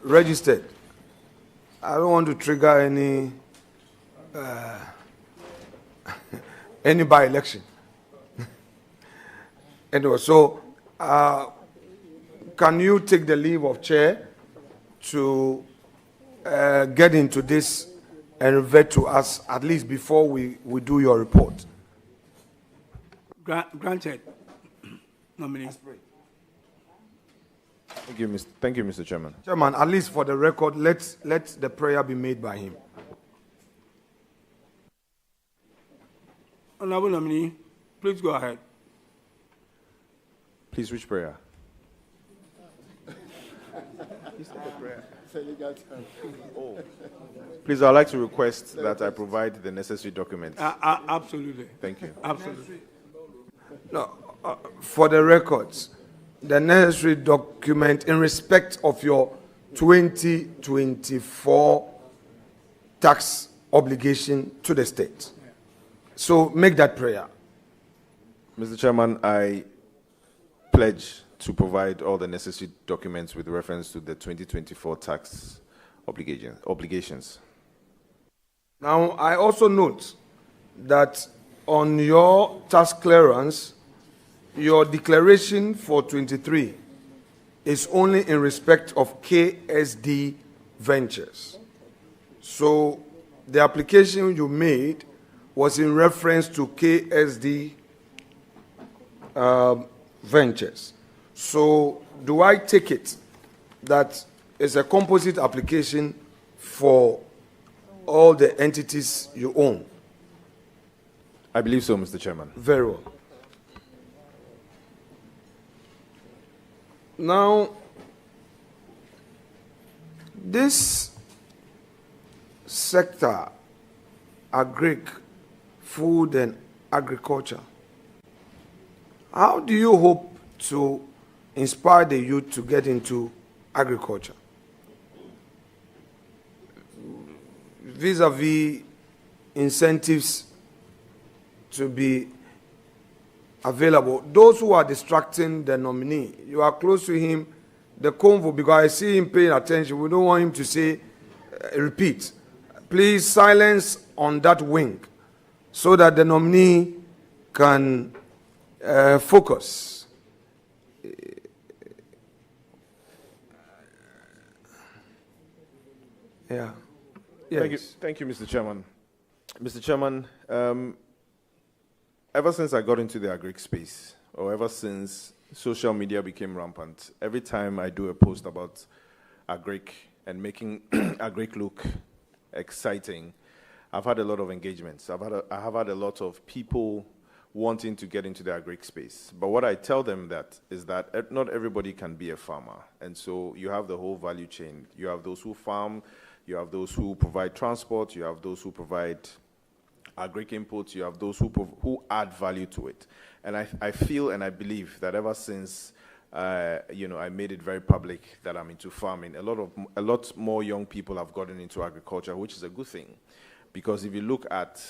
registered. I don't want to trigger any by-election. Anyway, so can you take the leave of chair to get into this and revert to us at least before we do your report? Granted. Nominee. Thank you, Mr. Chairman. Chairman, at least for the record, let the prayer be made by him. Honorable nominee, please go ahead. Please, which prayer? Please, I'd like to request that I provide the necessary documents. Absolutely. Thank you. Absolutely. No, for the records, the necessary document in respect of your 2024 tax obligation to the state. So make that prayer. Mr. Chairman, I pledge to provide all the necessary documents with reference to the 2024 tax obligations. Now, I also note that on your tax clearance, your declaration for 23 is only in respect of KSD Ventures. So the application you made was in reference to KSD Ventures. So do I take it that it's a composite application for all the entities you own? I believe so, Mr. Chairman. Very well. Now, this sector, agric, food and agriculture, how do you hope to inspire the youth to get into agriculture? Vis-a-vis incentives to be available. Those who are distracting the nominee, you are close to him, the convo, because I see him paying attention. We don't want him to say, repeat. Please silence on that wing so that the nominee can focus. Yeah. Yes. Thank you, Mr. Chairman. Mr. Chairman, ever since I got into the agric space, or ever since social media became rampant, every time I do a post about agric and making agric look exciting, I've had a lot of engagements. I have had a lot of people wanting to get into the agric space. But what I tell them is that not everybody can be a farmer. And so you have the whole value chain. You have those who farm, you have those who provide transport, you have those who provide agric inputs, you have those who add value to it. And I feel and I believe that ever since I made it very public that I'm into farming, a lot more young people have gotten into agriculture, which is a good thing. Because if you look at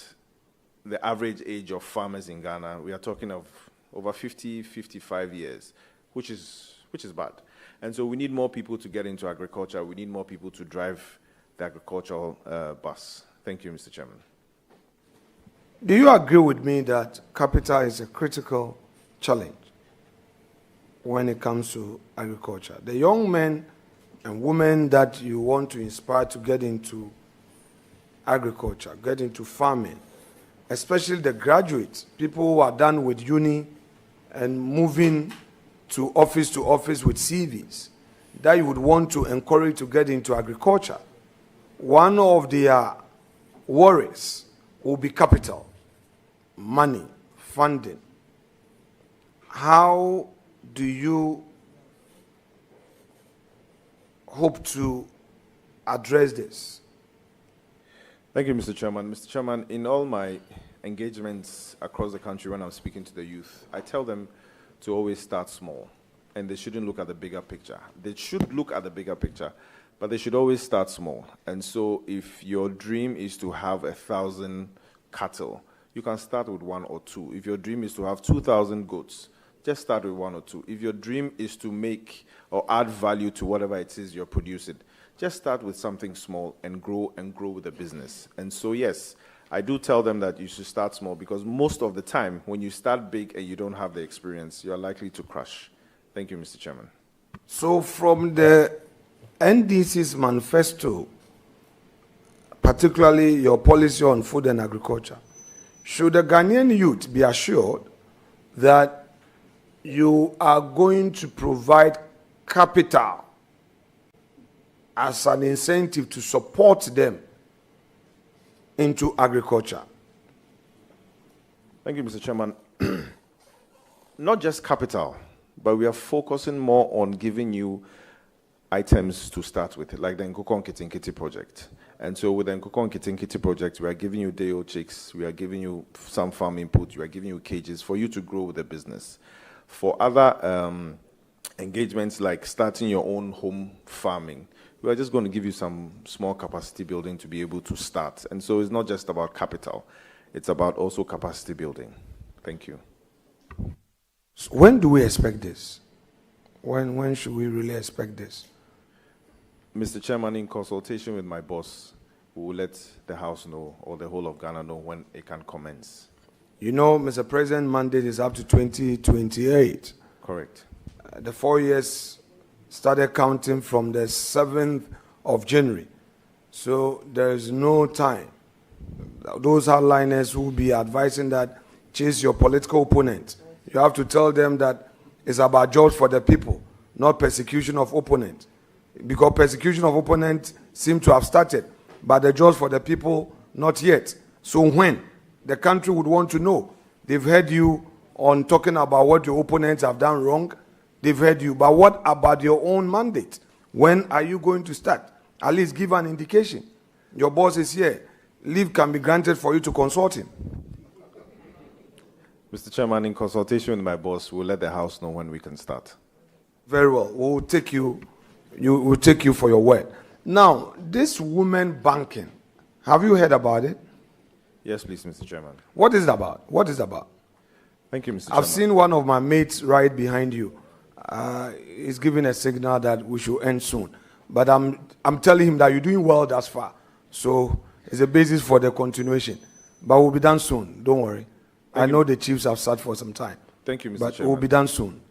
the average age of farmers in Ghana, we are talking of over 50, 55 years, which is bad. And so we need more people to get into agriculture. We need more people to drive the agricultural bus. Thank you, Mr. Chairman. Do you agree with me that capital is a critical challenge when it comes to agriculture? The young men and women that you want to inspire to get into agriculture, get into farming, especially the graduates, people who are done with uni and moving to office with CVs, that you would want to encourage to get into agriculture. One of their worries will be capital, money, funding. How do you hope to address this? Thank you, Mr. Chairman. Mr. Chairman, in all my engagements across the country when I'm speaking to the youth, I tell them to always start small, and they shouldn't look at the bigger picture. They should look at the bigger picture, but they should always start small. And so if your dream is to have 1,000 cattle, you can start with 1 or 2. If your dream is to have 2,000 goats, just start with 1 or 2. If your dream is to make or add value to whatever it is you're producing, just start with something small and grow with the business. And so, yes, I do tell them that you should start small, because most of the time, when you start big and you don't have the experience, you are likely to crash. Thank you, Mr. Chairman. So from the NDC's manifesto, particularly your policy on food and agriculture, should the Ghanaian youth be assured that you are going to provide capital as an incentive to support them into agriculture? Thank you, Mr. Chairman. Not just capital, but we are focusing more on giving you items to start with, like the Nkoko Nkiti project. And so with the Nkoko Nkiti project, we are giving you day-old chicks, we are giving you some farm input, we are giving you cages for you to grow with the business. For other engagements like starting your own home farming, we are just going to give you some small capacity building to be able to start. And so it's not just about capital, it's about also capacity building. Thank you. So when do we expect this? When should we really expect this? Mr. Chairman, in consultation with my boss, we will let the House know, or the whole of Ghana know, when it can commence. You know, Mr. President, mandate is up to 2028. Correct. The 4 years started counting from the 7th of January. So there is no time. Those hardliners will be advising that chase your political opponent. You have to tell them that it's about jobs for the people, not persecution of opponents. because persecution of opponents seem to have started, but the jobs for the people, not yet. So when the country would want to know, they've heard you on talking about what your opponents have done wrong, they've heard you, but what about your own mandate? When are you going to start? At least give an indication. Your boss is here. Leave can be granted for you to consult him. Mr. Chairman, in consultation with my boss, we'll let the House know when we can start. Very well. We'll take you for your word. Now, this women banking, have you heard about it? Yes, please, Mr. Chairman. What is it about? What is it about? Thank you, Mr. Chairman. I've seen one of my mates right behind you. He's giving a signal that we should end soon. But I'm telling him that you're doing well thus far. So it's a basis for the continuation. But we'll be done soon. Don't worry. I know the chiefs have sat for some time. Thank you, Mr. But Chairman. we'll be done soon.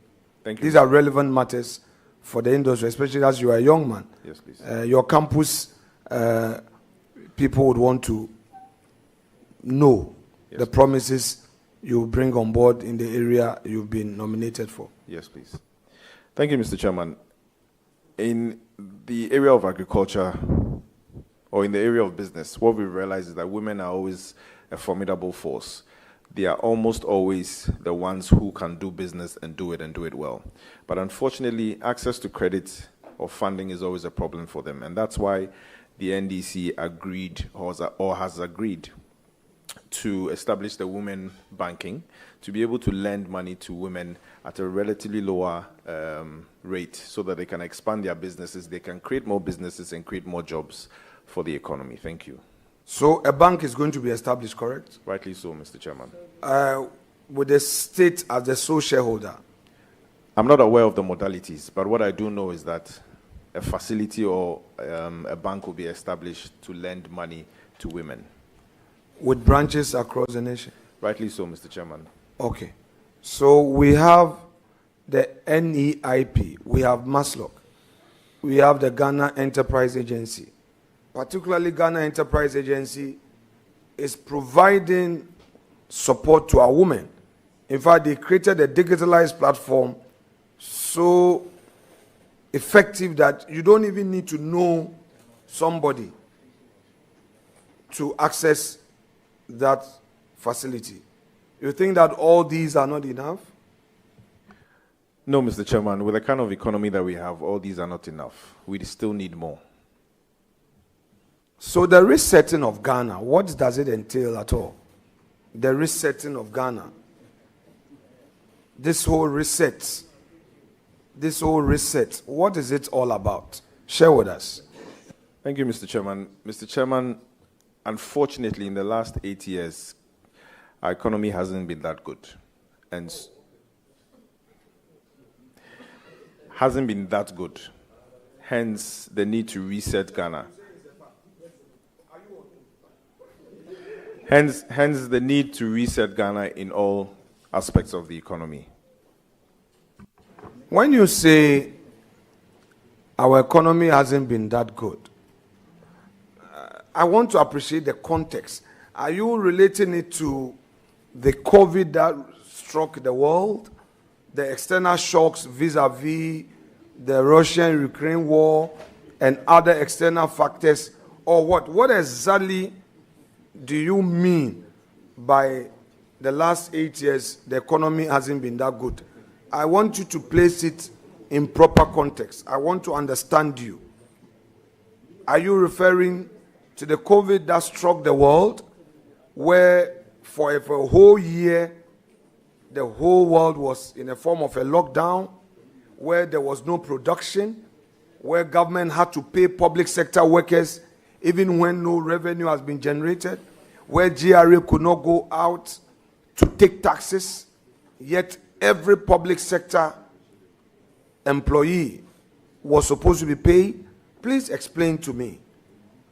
Thank you. These are relevant matters for the industry, especially as you are a young man. Yes, please. Your campus people would want to know the promises you bring on board in the area you've been nominated for. Yes, please. Thank you, Mr. Chairman. In the area of agriculture, or in the area of business, what we realize is that women are always a formidable force. They are almost always the ones who can do business and do it well. But unfortunately, access to credit or funding is always a problem for them. And that's why the NDC agreed or has agreed to establish the women banking to be able to lend money to women at a relatively lower rate so that they can expand their businesses, they can create more businesses and create more jobs for the economy. Thank you. So a bank is going to be established, correct? Rightly so, Mr. Chairman. With the state as the sole shareholder? I'm not aware of the modalities, but what I do know is that a facility or a bank will be established to lend money to women. With branches across the nation? Rightly so, Mr. Chairman. Okay. So we have the NEIP, we have MASLOC, we have the Ghana Enterprise Agency. Particularly Ghana Enterprise Agency is providing support to our women. In fact, they created a digitalized platform so effective that you don't even need to know somebody to access that facility. You think that all these are not enough? No, Mr. Chairman. With the kind of economy that we have, all these are not enough. We still need more. So the resetting of Ghana, what does it entail at all? The resetting of Ghana. This whole reset, what is it all about? Share with us. Thank you, Mr. Chairman. Mr. Chairman, unfortunately, in the last 8 years, our economy hasn't been that good. And hasn't been that good. Hence, the need to reset Ghana. Hence the need to reset Ghana in all aspects of the economy. When you say our economy hasn't been that good, I want to appreciate the context. Are you relating it to the COVID that struck the world, the external shocks vis-a-vis the Russian-Ukraine war and other external factors, or what? What exactly do you mean by the last 8 years the economy hasn't been that good? I want you to place it in proper context. I want to understand you. Are you referring to the COVID that struck the world, where for a whole year the whole world was in a form of a lockdown, where there was no production, where government had to pay public sector workers even when no revenue has been generated, where GRA could not go out to take taxes, yet every public sector employee was supposed to be paid? Please explain to me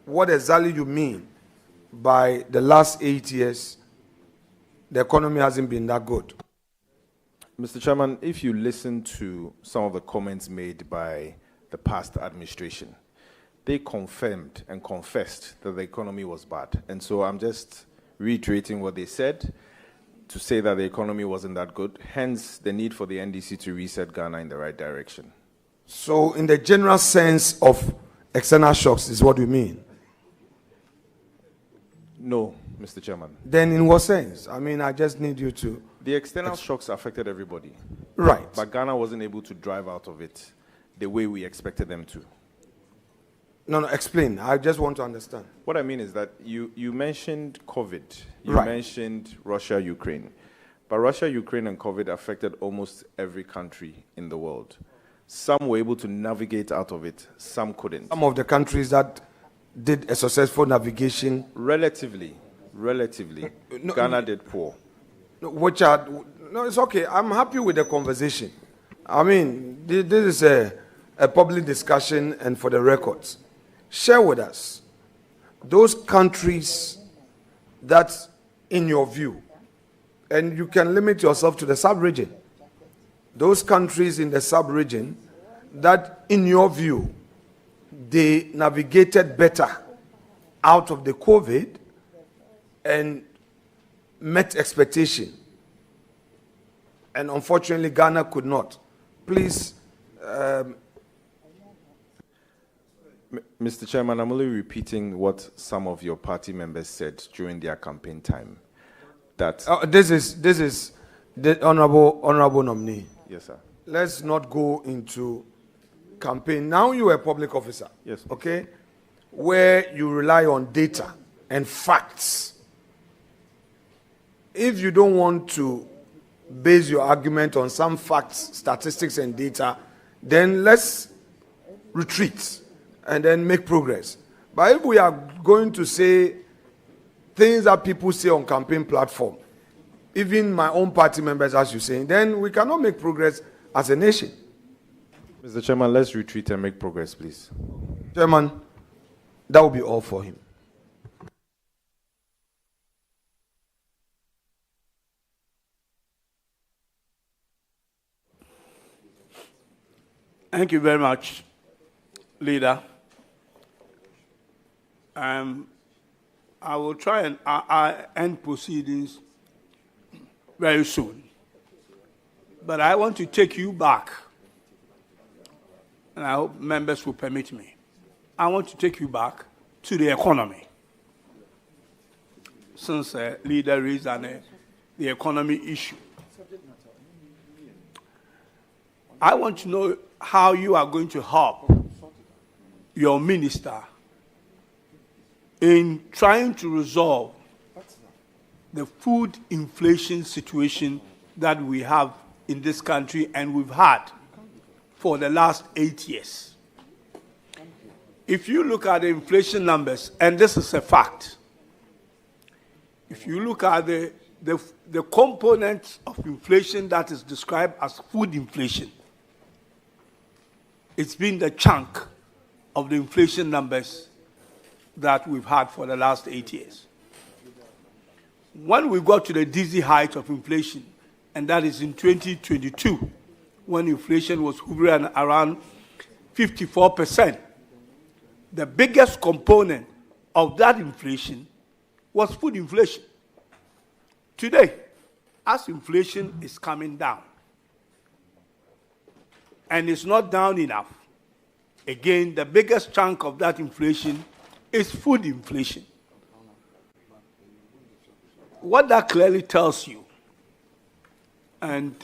what exactly you mean by the last 8 years the economy hasn't been that good. Mr. Chairman, if you listen to some of the comments made by the past administration, they confirmed and confessed that the economy was bad. And so I'm just reiterating what they said to say that the economy wasn't that good, hence the need for the NDC to reset Ghana in the right direction. So in the general sense of external shocks is what you mean? No, Mr. Chairman. Then in what sense? I mean, I just need you to... The external shocks affected everybody. Right. But Ghana wasn't able to drive out of it the way we expected them to. No, explain. I just want to understand. What I mean is that you mentioned COVID. You Right. mentioned Russia, Ukraine. But Russia, Ukraine, and COVID affected almost every country in the world. Some were able to navigate out of it, some couldn't. Some of the countries that did a successful navigation... Relatively, No, Ghana did poor. Which are... No, it's okay. I'm happy with the conversation. I mean, this is a public discussion and for the records. Share with us those countries that, in your view, and you can limit yourself to the sub-region, those countries in the sub-region that, in your view, they navigated better out of the COVID and met expectation. And unfortunately, Ghana could not. Please. Mr. Chairman, I'm only repeating what some of your party members said during their campaign time. That This is the honorable nominee. yes, sir. Let's not go into campaign. Now you are a public officer. Yes. Okay? Where you rely on data and facts. If you don't want to base your argument on some facts, statistics, and data, then let's retreat and then make progress. But if we are going to say things that people say on campaign platform, even my own party members, as you're saying, then we cannot make progress as a nation. Mr. Chairman, let's retreat and make progress, please. Chairman, that will be all for him. Thank you very much, Leader. I will try and end proceedings very soon. But I want to take you back, and I hope members will permit me. I want to take you back to the economy. Since Leader raised the economy issue. I want to know how you are going to help your minister in trying to resolve the food inflation situation that we have in this country and we've had for the last 8 years. If you look at the inflation numbers, and this is a fact, if you look at the components of inflation that is described as food inflation, it's been the chunk of the inflation numbers that we've had for the last 8 years. When we got to the dizzy height of inflation, and that is in 2022, when inflation was hovering around 54%, the biggest component of that inflation was food inflation. Today, as inflation is coming down, and it's not down enough, again, the biggest chunk of that inflation is food inflation. What that clearly tells you, and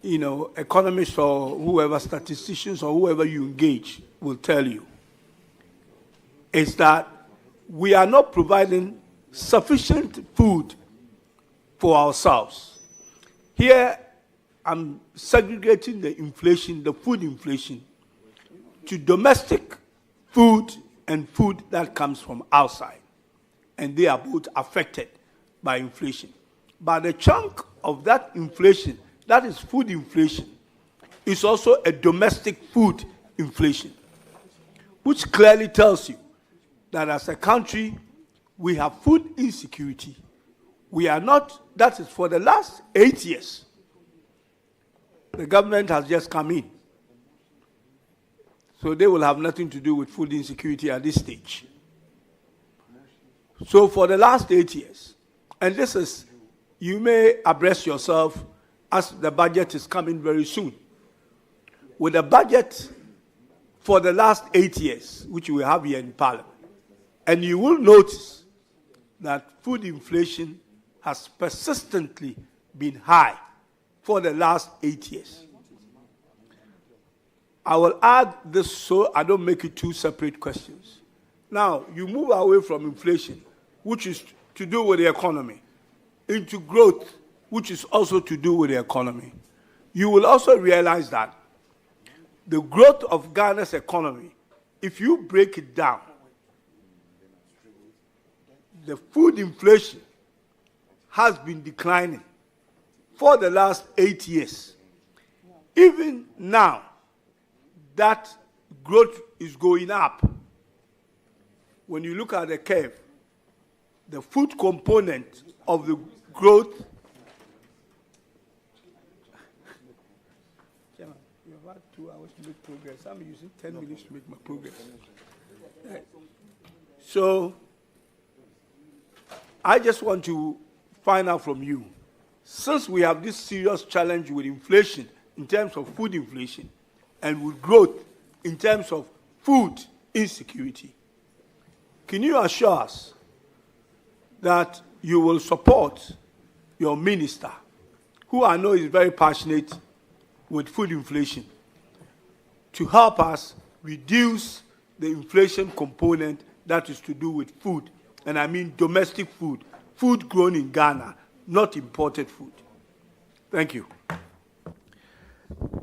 economists or whoever, statisticians or whoever you engage will tell you, is that we are not providing sufficient food for ourselves. Here, I'm segregating the inflation, the food inflation, to domestic food and food that comes from outside. And they are both affected by inflation. But the chunk of that inflation, that is food inflation, is also a domestic food inflation, which clearly tells you that as a country, we have food insecurity. We are not, that is for the last 8 years. The government has just come in. So they will have nothing to do with food insecurity at this stage. So for the last 8 years, and this is, you may address yourself as the budget is coming very soon. with a budget for the last 8 years, which we have here in Parliament, and you will notice that food inflation has persistently been high for the last 8 years. I will add this so I don't make it two separate questions. Now, you move away from inflation, which is to do with the economy, into growth, which is also to do with the economy. You will also realize that the growth of Ghana's economy, if you break it down, the food inflation has been declining for the last 8 years. Even now, that growth is going up. When you look at the curve, the food component of the growth. Chairman, you have had 2 hours to make progress. I'm using 10 minutes to make my progress. So, I just want to find out from you, since we have this serious challenge with inflation in terms of food inflation and with growth in terms of food insecurity, can you assure us that you will support your minister, who I know is very passionate with food inflation, to help us reduce the inflation component that is to do with food? And I mean domestic food, food grown in Ghana, not imported food. Thank you.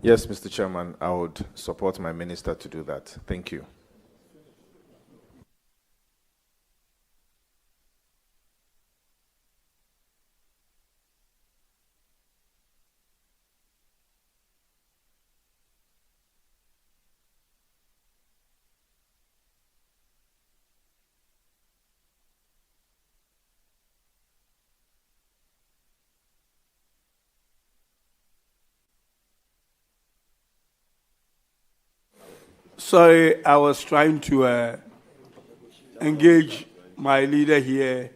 Yes, Mr. Chairman, I would support my minister to do that. Thank you. Sorry, I was trying to engage my leader here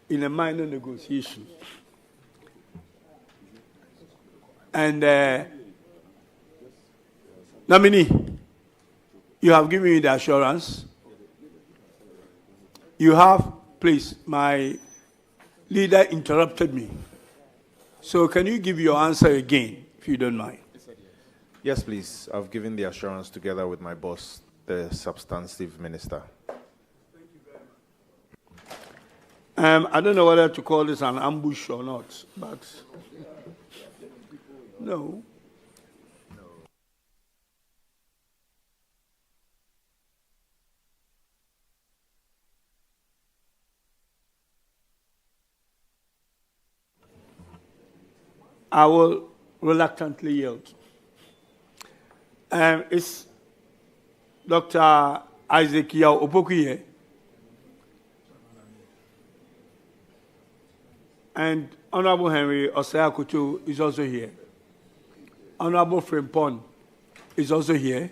in a minor negotiation. And nominee, you have given me the assurance. You have, please, my leader interrupted me. So can you give your answer again, if you don't mind? Yes, please. I've given the assurance together with my boss, the substantive minister. Thank you very much. I don't know whether to call this an ambush or not, but no. I will reluctantly yield. Is Dr. Isaac Yao Opoku here? And Honorable Henry Osaya Kutu is also here. Honorable Frimpon is also here.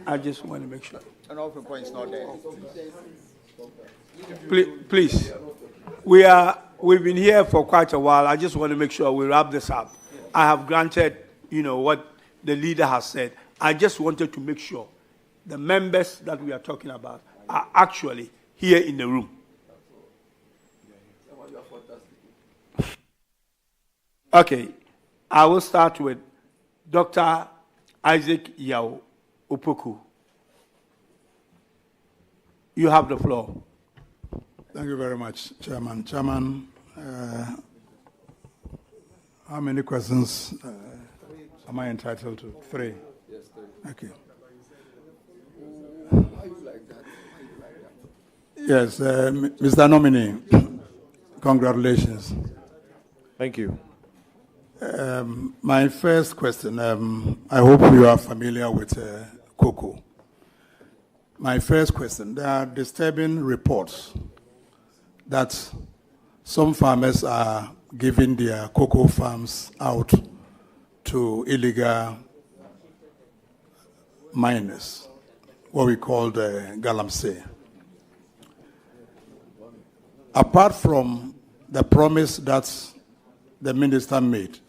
I just want to make sure. Honorable Frimpon is not there. Please, we've been here for quite a while. I just want to make sure we wrap this up. I have granted, what the leader has said. I just wanted to make sure the members that we are talking about are actually here in the room. Okay, I will start with Dr. Isaac Yao Opoku. You have the floor. Thank you very much, Chairman. Chairman, how many questions am I entitled to? 3. Yes, 3. Okay. Why you like that? Yes, Mr. Nominee, congratulations. Thank you. My first question, I hope you are familiar with cocoa. My first question, there are disturbing reports that some farmers are giving their cocoa farms out to illegal miners, what we call the galamsey. Apart from the promise that the minister made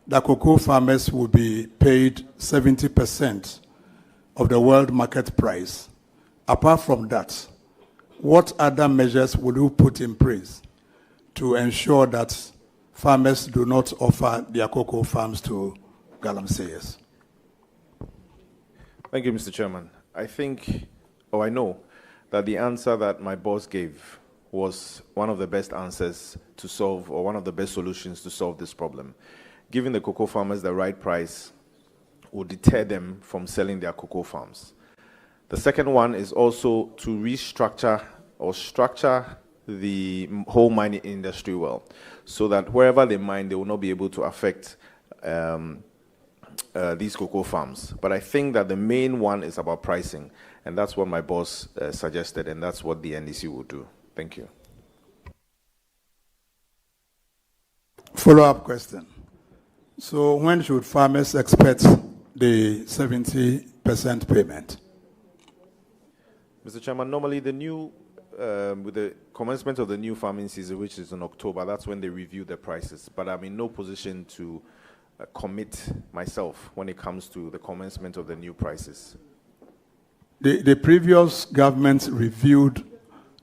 that cocoa farmers will be paid 70% of the world market price. Apart from that, what other measures will you put in place to ensure that farmers do not offer their cocoa farms to galamseyers? Thank you, Mr. Chairman. I know that the answer that my boss gave was one of the best answers to solve, or one of the best solutions to solve this problem. Giving the cocoa farmers the right price will deter them from selling their cocoa farms. The second one is also to restructure or structure the whole mining industry well, so that wherever they mine, they will not be able to affect these cocoa farms. But I think that the main one is about pricing, and that's what my boss suggested, and that's what the NDC will do. Thank you. Follow-up question. So when should farmers expect the 70% payment? Mr. Chairman, normally the new, with the commencement of the new farming season, which is in October, that's when they review the prices. But I'm in no position to commit myself when it comes to the commencement of the new prices. The previous government reviewed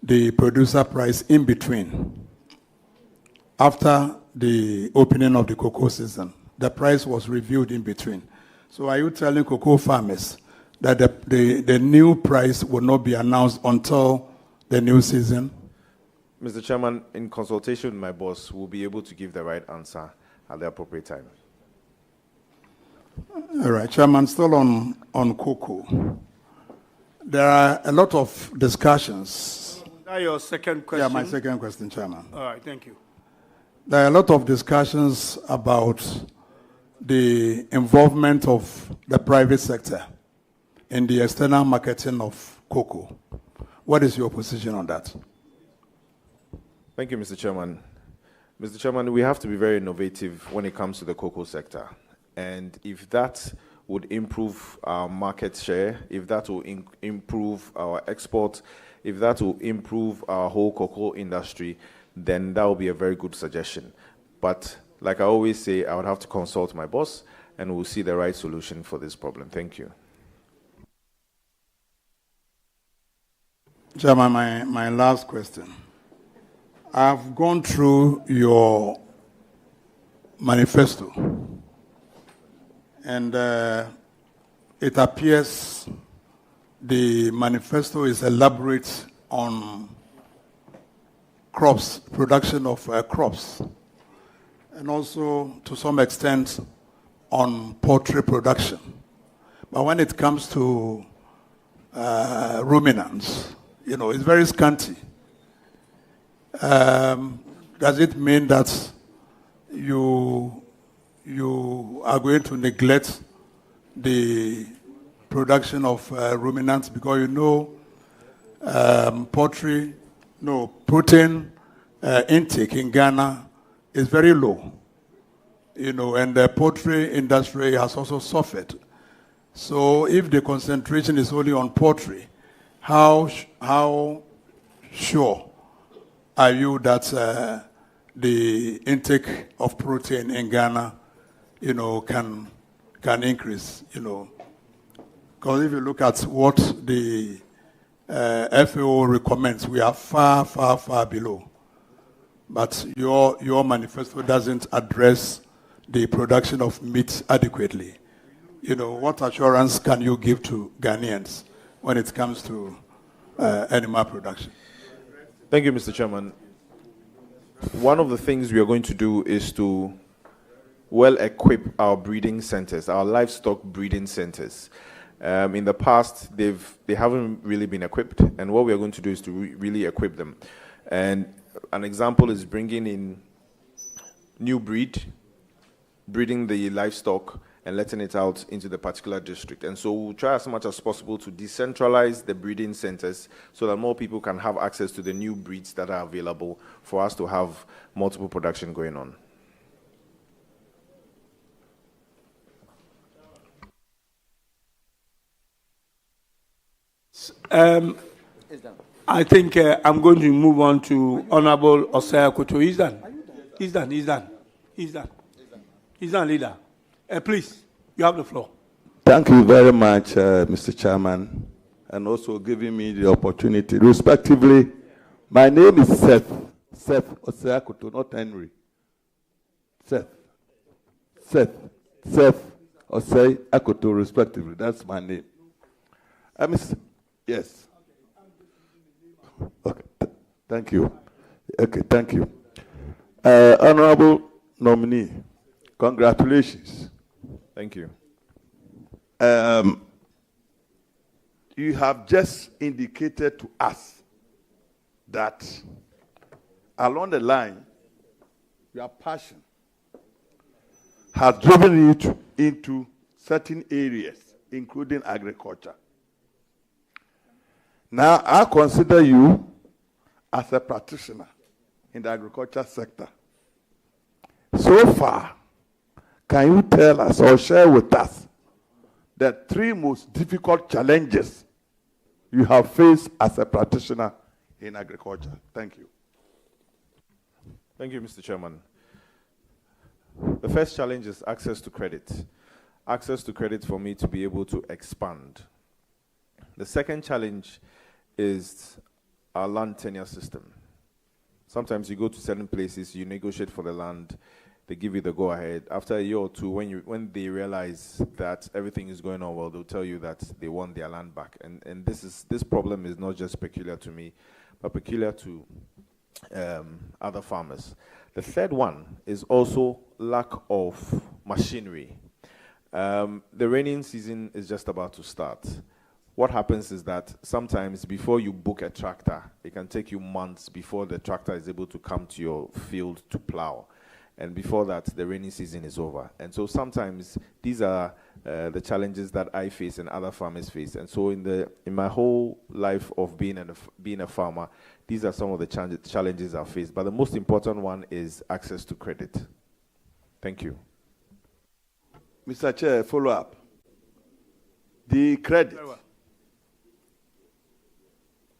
the producer price in between. After the opening of the cocoa season, the price was reviewed in between. So are you telling cocoa farmers that the new price will not be announced until the new season? Mr. Chairman, in consultation with my boss, we'll be able to give the right answer at the appropriate time. All right, Chairman, still on cocoa. There are a lot of discussions. Is that your second question? Yeah, my second question, Chairman. All right, thank you. There are a lot of discussions about the involvement of the private sector in the external marketing of cocoa. What is your position on that? Thank you, Mr. Chairman. Mr. Chairman, we have to be very innovative when it comes to the cocoa sector. And if that would improve our market share, if that will improve our export, if that will improve our whole cocoa industry, then that will be a very good suggestion. But like I always say, I would have to consult my boss, and we'll see the right solution for this problem. Thank you. Chairman, my last question. I've gone through your manifesto, and it appears the manifesto is elaborate on crops, production of crops, and also to some extent on poultry production. But when it comes to ruminants, it's very scanty. Does it mean that you are going to neglect the production of ruminants? Because protein intake in Ghana is very low, and the poultry industry has also suffered. So if the concentration is only on poultry, how sure are you that the intake of protein in Ghana, can increase, Because if you look at what the FAO recommends, we are far, far, far below. But your manifesto doesn't address the production of meat adequately. What assurance can you give to Ghanaians when it comes to animal production? Thank you, Mr. Chairman. One of the things we are going to do is to well equip our breeding centers, our livestock breeding centers. In the past, they haven't really been equipped, and what we are going to do is to really equip them. And an example is bringing in new breeding the livestock and letting it out into the particular district. And so we'll try as much as possible to decentralize the breeding centers so that more people can have access to the new breeds that are available for us to have multiple production going on. I think I'm going to move on to Honorable Osei Akoto. He's done. He's not a leader. Please, you have the floor. Thank you very much, Mr. Chairman, and also giving me the opportunity. Respectively, my name is Seth Oseakoto, not Henry. Seth Oseakoto, respectively. That's my name. Yes. Okay. Thank you. Okay, thank you. Honorable nominee, congratulations. Thank you. You have just indicated to us that along the line, your passion has driven you into certain areas, including agriculture. Now, I consider you as a practitioner in the agriculture sector. So far, can you tell us or share with us the 3 most difficult challenges you have faced as a practitioner in agriculture? Thank you. Thank you, Mr. Chairman. The first challenge is access to credit. Access to credit for me to be able to expand. The second challenge is our land tenure system. Sometimes you go to certain places, you negotiate for the land, they give you the go-ahead. After a year or two, when they realize that everything is going on well, they'll tell you that they want their land back. And this problem is not just peculiar to me, but peculiar to other farmers. The third one is also lack of machinery. The raining season is just about to start. What happens is that sometimes before you book a tractor, it can take you months before the tractor is able to come to your field to plow. And before that, the rainy season is over. And so sometimes these are the challenges that I face and other farmers face. And so in my whole life of being a farmer, these are some of the challenges I've faced. But the most important one is access to credit. Thank you. Mr. Chair, follow up. The credit.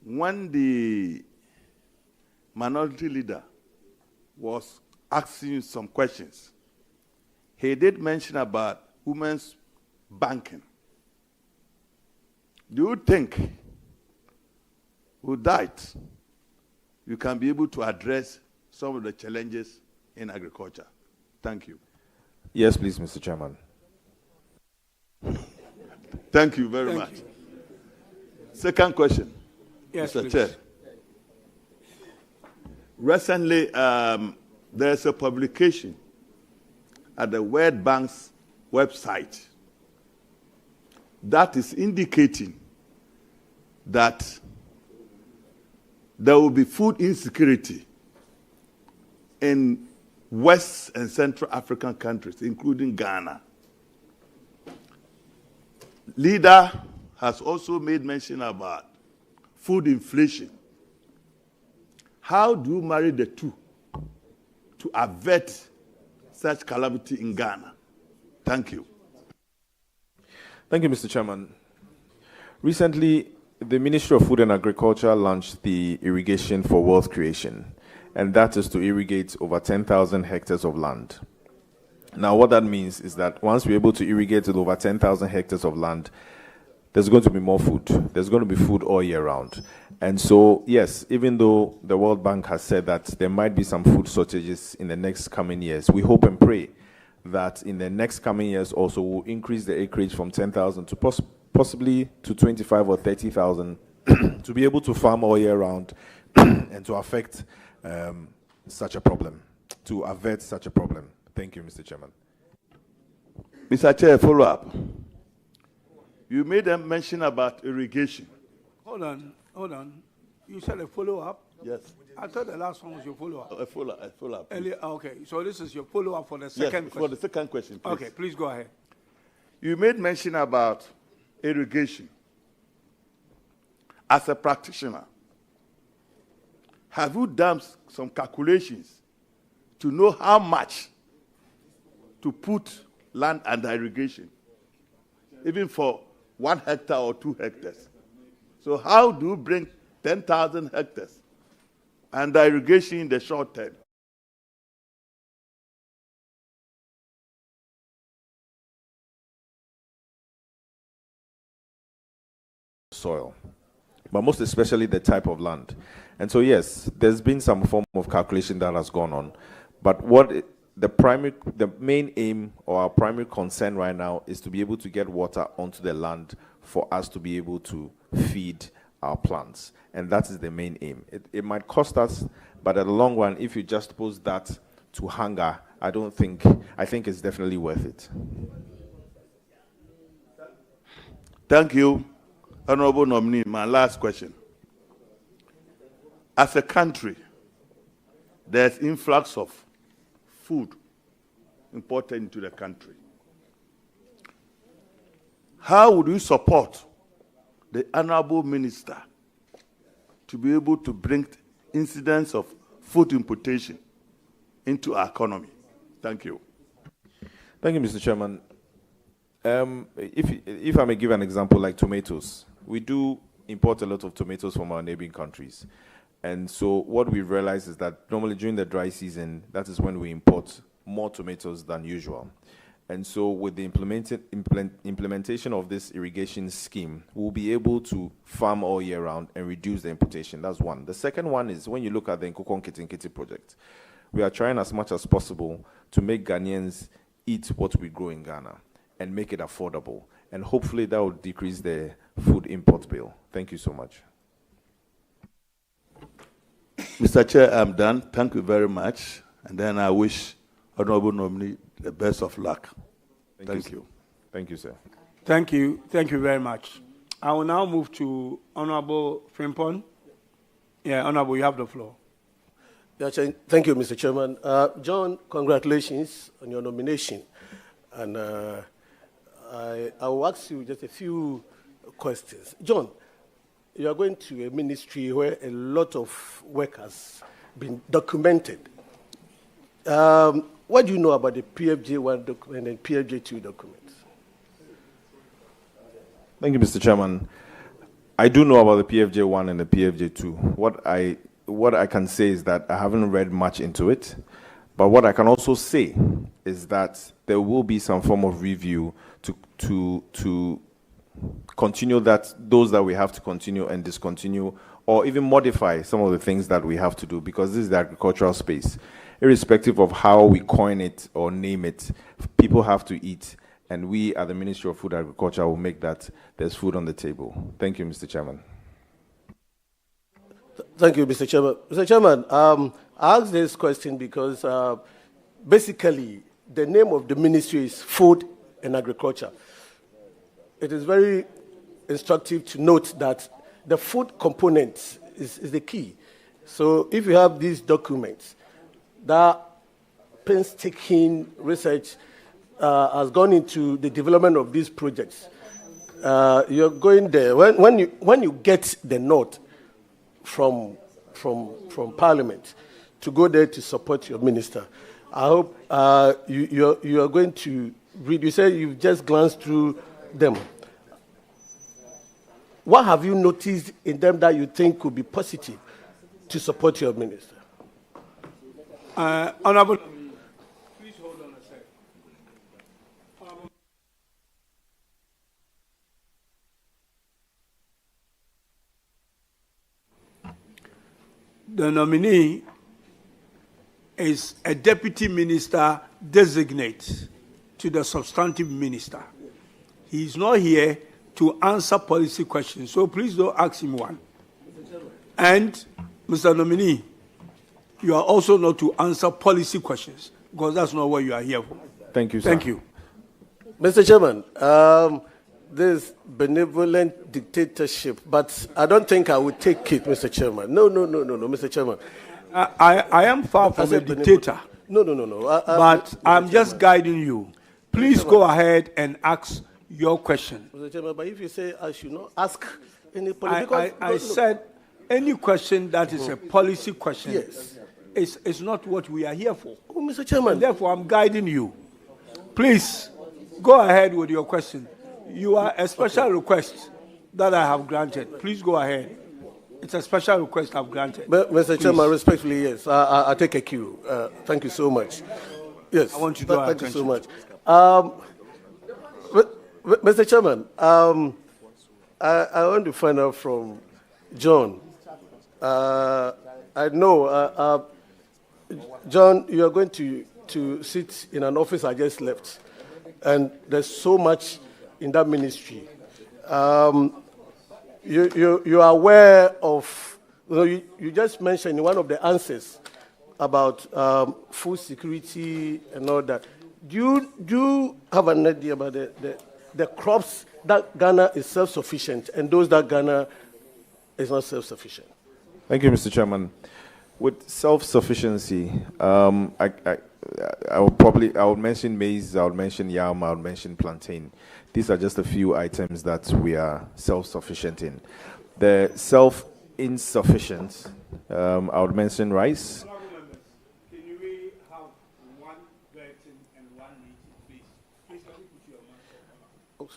When the minority leader was asking you some questions, he did mention about women's banking. Do you think with that you can be able to address some of the challenges in agriculture? Thank you. Yes, please, Mr. Chairman. Thank you very much. Second question. Yes, Mr. please. Chair. Recently, there's a publication at the World Bank's website that is indicating that there will be food insecurity in West and Central African countries, including Ghana. Leader has also made mention about food inflation. How do you marry the two to avert such calamity in Ghana? Thank you. Thank you, Mr. Chairman. Recently, the Ministry of Food and Agriculture launched the Irrigation for Wealth Creation, and that is to irrigate over 10,000 hectares of land. Now, what that means is that once we're able to irrigate with over 10,000 hectares of land, there's going to be more food. There's going to be food all year round. And so, yes, even though the World Bank has said that there might be some food shortages in the next coming years, we hope and pray that in the next coming years also we'll increase the acreage from 10,000 to possibly to 25 or 30,000 to be able to farm all year round and to affect such a problem, to avert such a problem. Thank you, Mr. Chairman. Mr. Chair, follow up. You made a mention about irrigation. Hold on. You said a follow-up? Yes. I thought the last one was your follow-up. A follow-up. Earlier, okay, so this is your follow-up for the second Yes, question. for the second question, please. Okay, please go ahead. You made mention about irrigation. As a practitioner, have you done some calculations to know how much to put land under irrigation, even for 1 hectare or 2 hectares? So how do you bring 10,000 hectares under irrigation in the short term? soil, but most especially the type of land. And so, yes, there's been some form of calculation that has gone on, but the main aim or our primary concern right now is to be able to get water onto the land for us to be able to feed our plants. And that is the main aim. It might cost us, but at the long run, if you just pose that to hunger, I think it's definitely worth it. Thank you, Honorable Nominee. My last question. As a country, there's influx of food imported into the country. How would you support the Honorable Minister to be able to bring incidents of food importation into our economy? Thank you. Thank you, Mr. Chairman. If I may give an example like tomatoes, we do import a lot of tomatoes from our neighboring countries. And so what we realize is that normally during the dry season, that is when we import more tomatoes than usual. And so with the implementation of this irrigation scheme, we'll be able to farm all year round and reduce the importation. That's one. The second one is when you look at the Nkukon Kitinkiti project, we are trying as much as possible to make Ghanaians eat what we grow in Ghana and make it affordable. And hopefully that will decrease the food import bill. Thank you so much. Mr. Chair, I'm done. Thank you very much. And then I wish Honorable Nominee the best of luck. Thank you. Thank you, sir. Thank you. Thank you very much. I will now move to Honorable Frimpon. Yeah, Honorable, you have the floor. Yeah, thank you, Mr. Chairman. John, congratulations on your nomination. And I will ask you just a few questions. John, you are going to a ministry where a lot of work has been documented. What do you know about the PFJ1 document and PFJ2 documents? Thank you, Mr. Chairman. I do know about the PFJ1 and the PFJ2. What I can say is that I haven't read much into it, but what I can also say is that there will be some form of review to continue those that we have to continue and discontinue, or even modify some of the things that we have to do, because this is the agricultural space. Irrespective of how we coin it or name it, people have to eat, and we at the Ministry of Food and Agriculture will make that there's food on the table. Thank you, Mr. Chairman. Thank you, Mr. Chairman. Mr. Chairman, I asked this question because basically the name of the ministry is Food and Agriculture. It is very instructive to note that the food component is the key. So if you have these documents, that painstaking research has gone into the development of these projects. You're going there. When you get the nod from Parliament to go there to support your minister, I hope you are going to read. You say you've just glanced through them. What have you noticed in them that you think could be positive to support your minister? Honorable, please hold on a second. The nominee is a deputy minister designate to the substantive minister. He is not here to answer policy questions, so please don't ask him one. And, Mr. Nominee, you are also not to answer policy questions, because that's not what you are here for. Thank you, sir. Thank you. Mr. Chairman, this benevolent dictatorship, but I don't think I would take it, Mr. Chairman. No, Mr. Chairman. I am far from a dictator. No. But I'm just guiding you. Please go ahead and ask your question. Mr. Chairman, but if you say I should not ask any I said any question that is a policy question. Yes. It's not what we are here for. Oh, Mr. Chairman. And therefore, I'm guiding you. Please, go ahead with your question. You are a special request that I have granted. Please go ahead. It's a special request I've granted. But, Mr. Chairman, respectfully, yes. I take a cue. Thank you so much. Yes. I want you to thank you so much. Mr. Chairman, I want to find out from John. I know, John, you are going to sit in an office I just left, and there's so much in that ministry. You are aware of, you just mentioned in one of the answers about food security and all that. Do you have an idea about the crops that Ghana is self-sufficient and those that Ghana is not self-sufficient? Thank you, Mr. Chairman. With self-sufficiency, I would mention maize, I would mention yam, I would mention plantain. These are just a few items that we are self-sufficient in. The self-insufficient, I would mention rice. Can we have one Burton and one meeting, please? Please, can you put your mic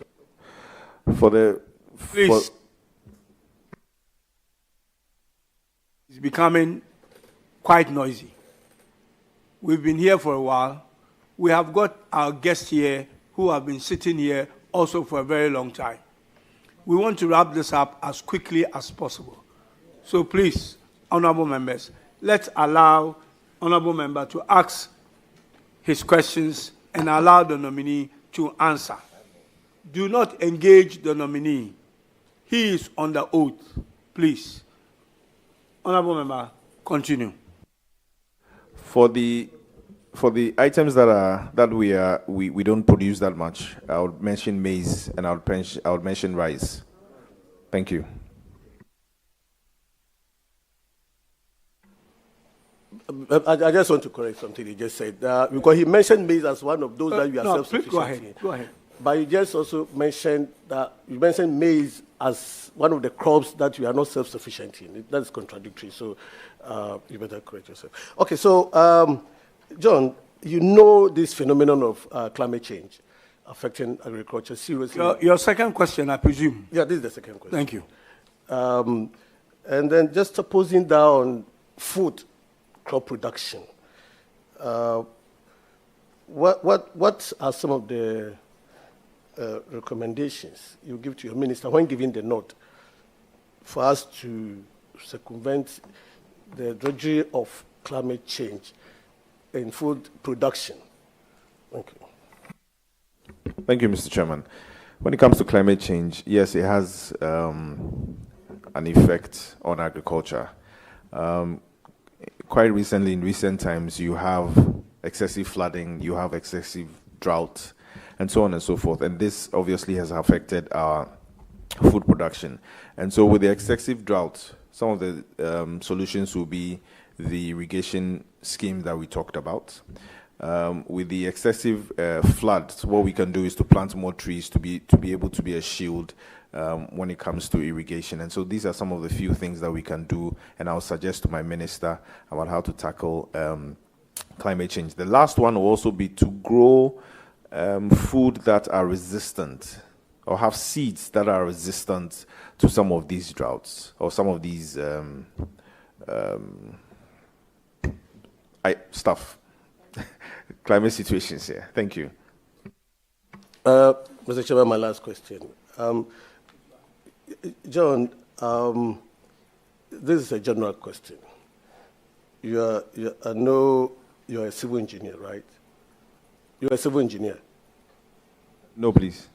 on? For the... Please. It's becoming quite noisy. We've been here for a while. We have got our guests here who have been sitting here also for a very long time. We want to wrap this up as quickly as possible. So please, honorable members, let's allow honorable member to ask his questions and allow the nominee to answer. Do not engage the nominee. He is under oath. Please. Honorable member, continue. For the items that we don't produce that much, I would mention maize and I would mention rice. Thank you. I just want to correct something he just said because he mentioned maize as one of those that you are self-sufficient. Go ahead. Go ahead. But you just also mentioned maize as one of the crops that you are not self-sufficient in. That's contradictory. So you better correct yourself. Okay. So John, you know this phenomenon of climate change affecting agriculture seriously. Your second question, I presume. Yeah, this is the second question. Thank you. And then just supposing down food crop production. What are some of the recommendations you give to your minister when giving the nod for us to circumvent the drudgery of climate change in food production? Thank you. Thank you, Mr. Chairman. When it comes to climate change, yes, it has an effect on agriculture. Quite recently, in recent times, you have excessive flooding, you have excessive drought, and so on and so forth. And this obviously has affected our food production. And so with the excessive drought, some of the solutions will be the irrigation scheme that we talked about. With the excessive flood, what we can do is to plant more trees to be able to be a shield when it comes to irrigation. And so these are some of the few things that we can do, and I'll suggest to my minister about how to tackle climate change. The last one will also be to grow food that are resistant, or have seeds that are resistant to some of these droughts or some of these climate situations here. Thank you. Mr. Chairman, my last question. John, this is a general question. I know you're a civil engineer, right? You're a civil engineer. No, please.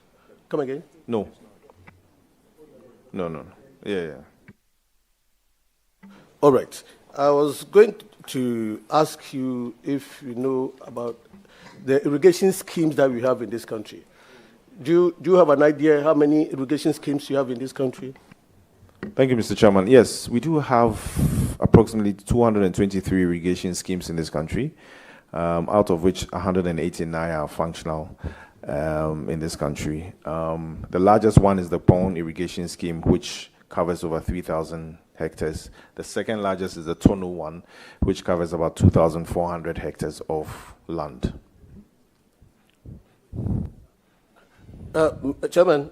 Come again? No. Yeah. All right. I was going to ask you if you know about the irrigation schemes that we have in this country. Do you have an idea how many irrigation schemes you have in this country? Thank you, Mr. Chairman. Yes, we do have approximately 223 irrigation schemes in this country, out of which 189 are functional in this country. The largest one is the Pond Irrigation Scheme, which covers over 3,000 hectares. The second largest is the Tono one, which covers about 2,400 hectares of land. Chairman,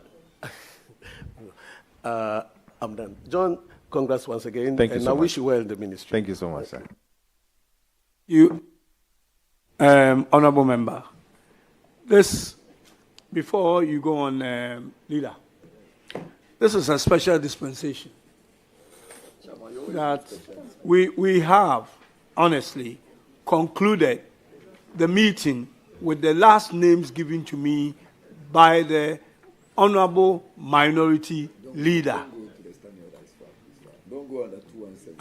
I'm done. John, congrats once again. Thank you and so I much. wish you well in the ministry. Thank you so much, sir. You, honorable member, this, before you go on, leader, this is a special dispensation that we have, honestly, concluded the meeting with the last names given to me by the Honorable Minority Leader. Don't go under 217.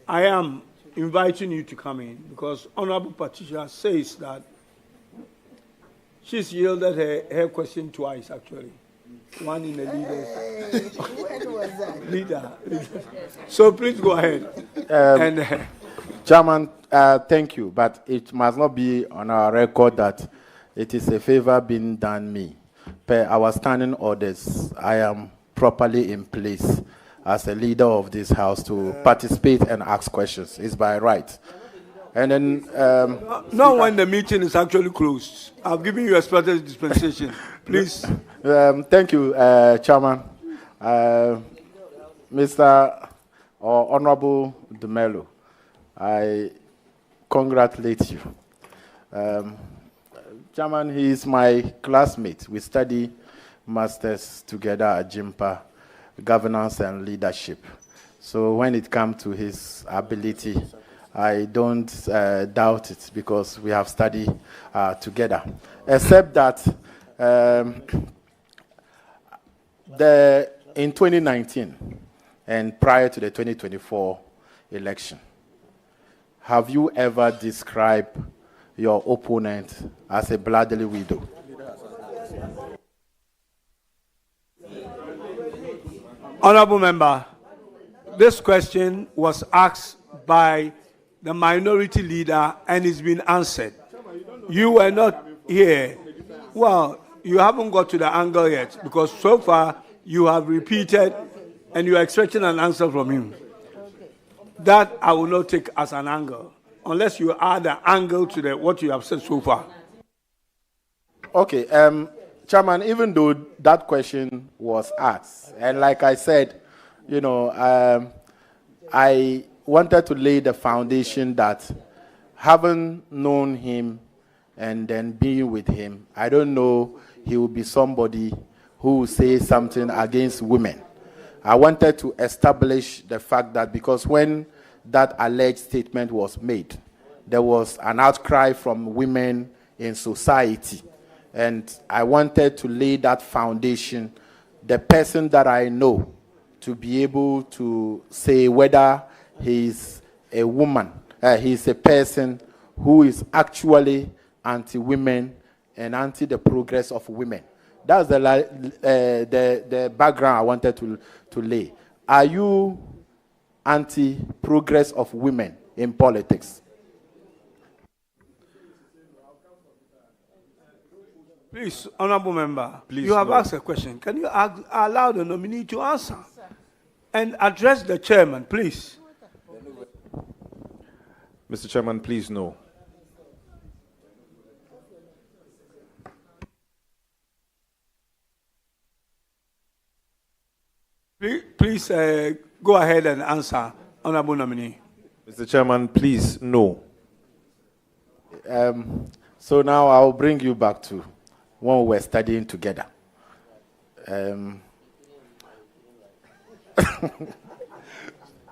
I am inviting you to come in because Honorable Patricia says that she's yielded her question twice, actually. One in the leader's. When was that? Leader. So please go ahead. Chairman, thank you, but it must not be on our record that it is a favor being done me. Per our standing orders, I am properly in place as a leader of this house to participate and ask questions. It's by right. And then... not when the meeting is actually closed. I've given you a special dispensation. Please. Thank you, Chairman. Mr. or Honorable Dumelo, I congratulate you. Chairman, he is my classmate. We study masters together at GhPage, governance and leadership. So when it comes to his ability, I don't doubt it because we have studied together. Except that in 2019 and prior to the 2024 election, have you ever described your opponent as a bloodily widow? Honorable Member, this question was asked by the minority leader and it's been answered. You were not here. Well, you haven't got to the angle yet because so far you have repeated and you are expecting an answer from him. That I will not take as an angle unless you add an angle to what you have said so far. Okay, Chairman, even though that question was asked, and like I said, you know, I wanted to lay the foundation that having known him and then being with him, I don't know he will be somebody who will say something against women. I wanted to establish the fact that because when that alleged statement was made, there was an outcry from women in society. And I wanted to lay that foundation, the person that I know, to be able to say whether he's a woman, he's a person who is actually anti-women and anti the progress of women. That's the background I wanted to lay. Are you anti-progress of women in politics? Please, Honorable Member, Please, you have no. asked a question. Can you allow the nominee to answer and address the chairman, please? Mr. Chairman, please no. Please go ahead and answer, Honorable nominee. Mr. Chairman, please no. So now I'll bring you back to when we were studying together.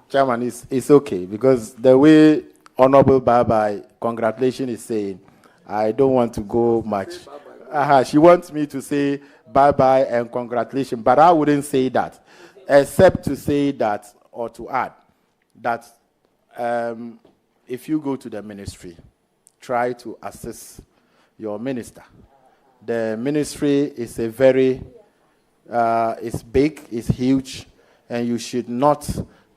Chairman, it's okay because the way Honorable Bye-Bye, congratulations, is saying, I don't want to go much. She wants me to say bye-bye and congratulations, but I wouldn't say that, except to say that, or to add, that if you go to the ministry, try to assist your minister. The ministry is a very, it's big, it's huge, and you should not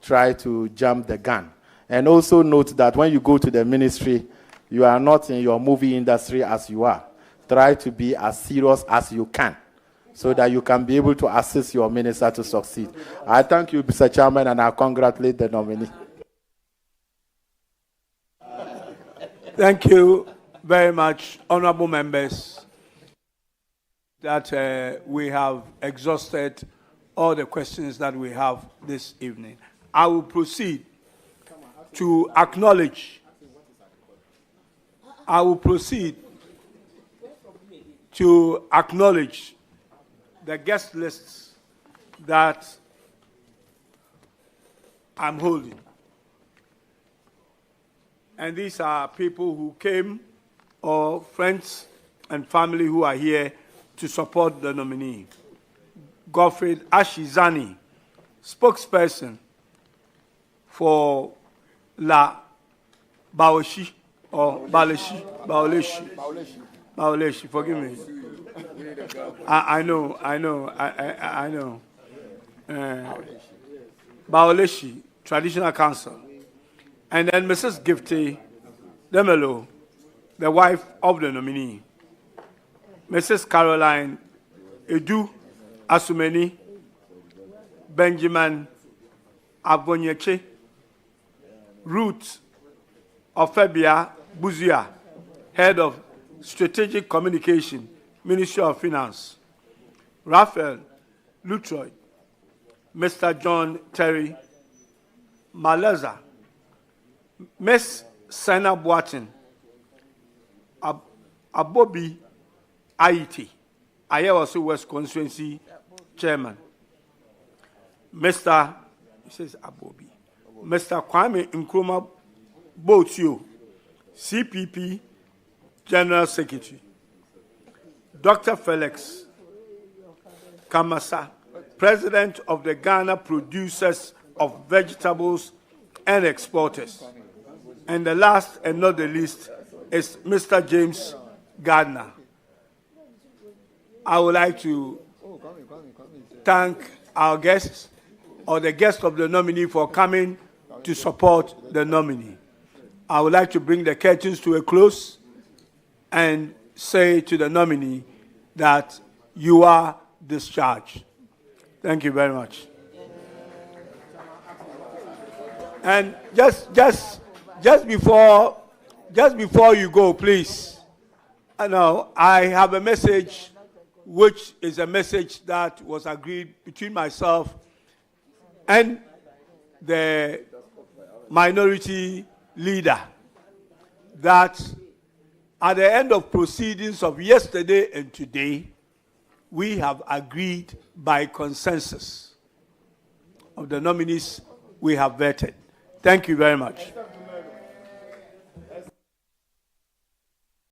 try to jump the gun. And also note that when you go to the ministry, you are not in your movie industry as you are. Try to be as serious as you can so that you can be able to assist your minister to succeed. I thank you, Mr. Chairman, and I congratulate the nominee. Thank you very much, honorable members, that we have exhausted all the questions that we have this evening. I will proceed to acknowledge. I will proceed to acknowledge the guest lists that I'm holding. And these are people who came, or friends and family who are here to support the nominee. Godfrey Ashizani, spokesperson for La Baoshi, or Baoleshi, forgive me. I know. Baoleshi, Traditional Council. And then Mrs. Gifty Dumelo, the wife of the nominee. Mrs. Caroline Edu Asumeni, Benjamin Abonyeche, Ruth Ofebia Buzia, Head of Strategic Communication, Ministry of Finance. Raphael Lutroy, Mr. John Terry Maleza, Miss Sana Boatin, Abobi Aiti, Ayawasu West Constituency Chairman. Mr. He says Abobi. Mr. Kwame Nkrumah Botio, CPP General Secretary. Dr. Felix Kamasa, President of the Ghana Producers of Vegetables and Exporters. And the last and not the least is Mr. James Gardner. I would like to thank our guests, or the guest of the nominee, for coming to support the nominee. I would like to bring the curtains to a close and say to the nominee that you are discharged. Thank you very much. And just before you go, please, I have a message, which is a message that was agreed between myself and the minority leader, that at the end of proceedings of yesterday and today, we have agreed by consensus of the nominees we have vetted. Thank you very much.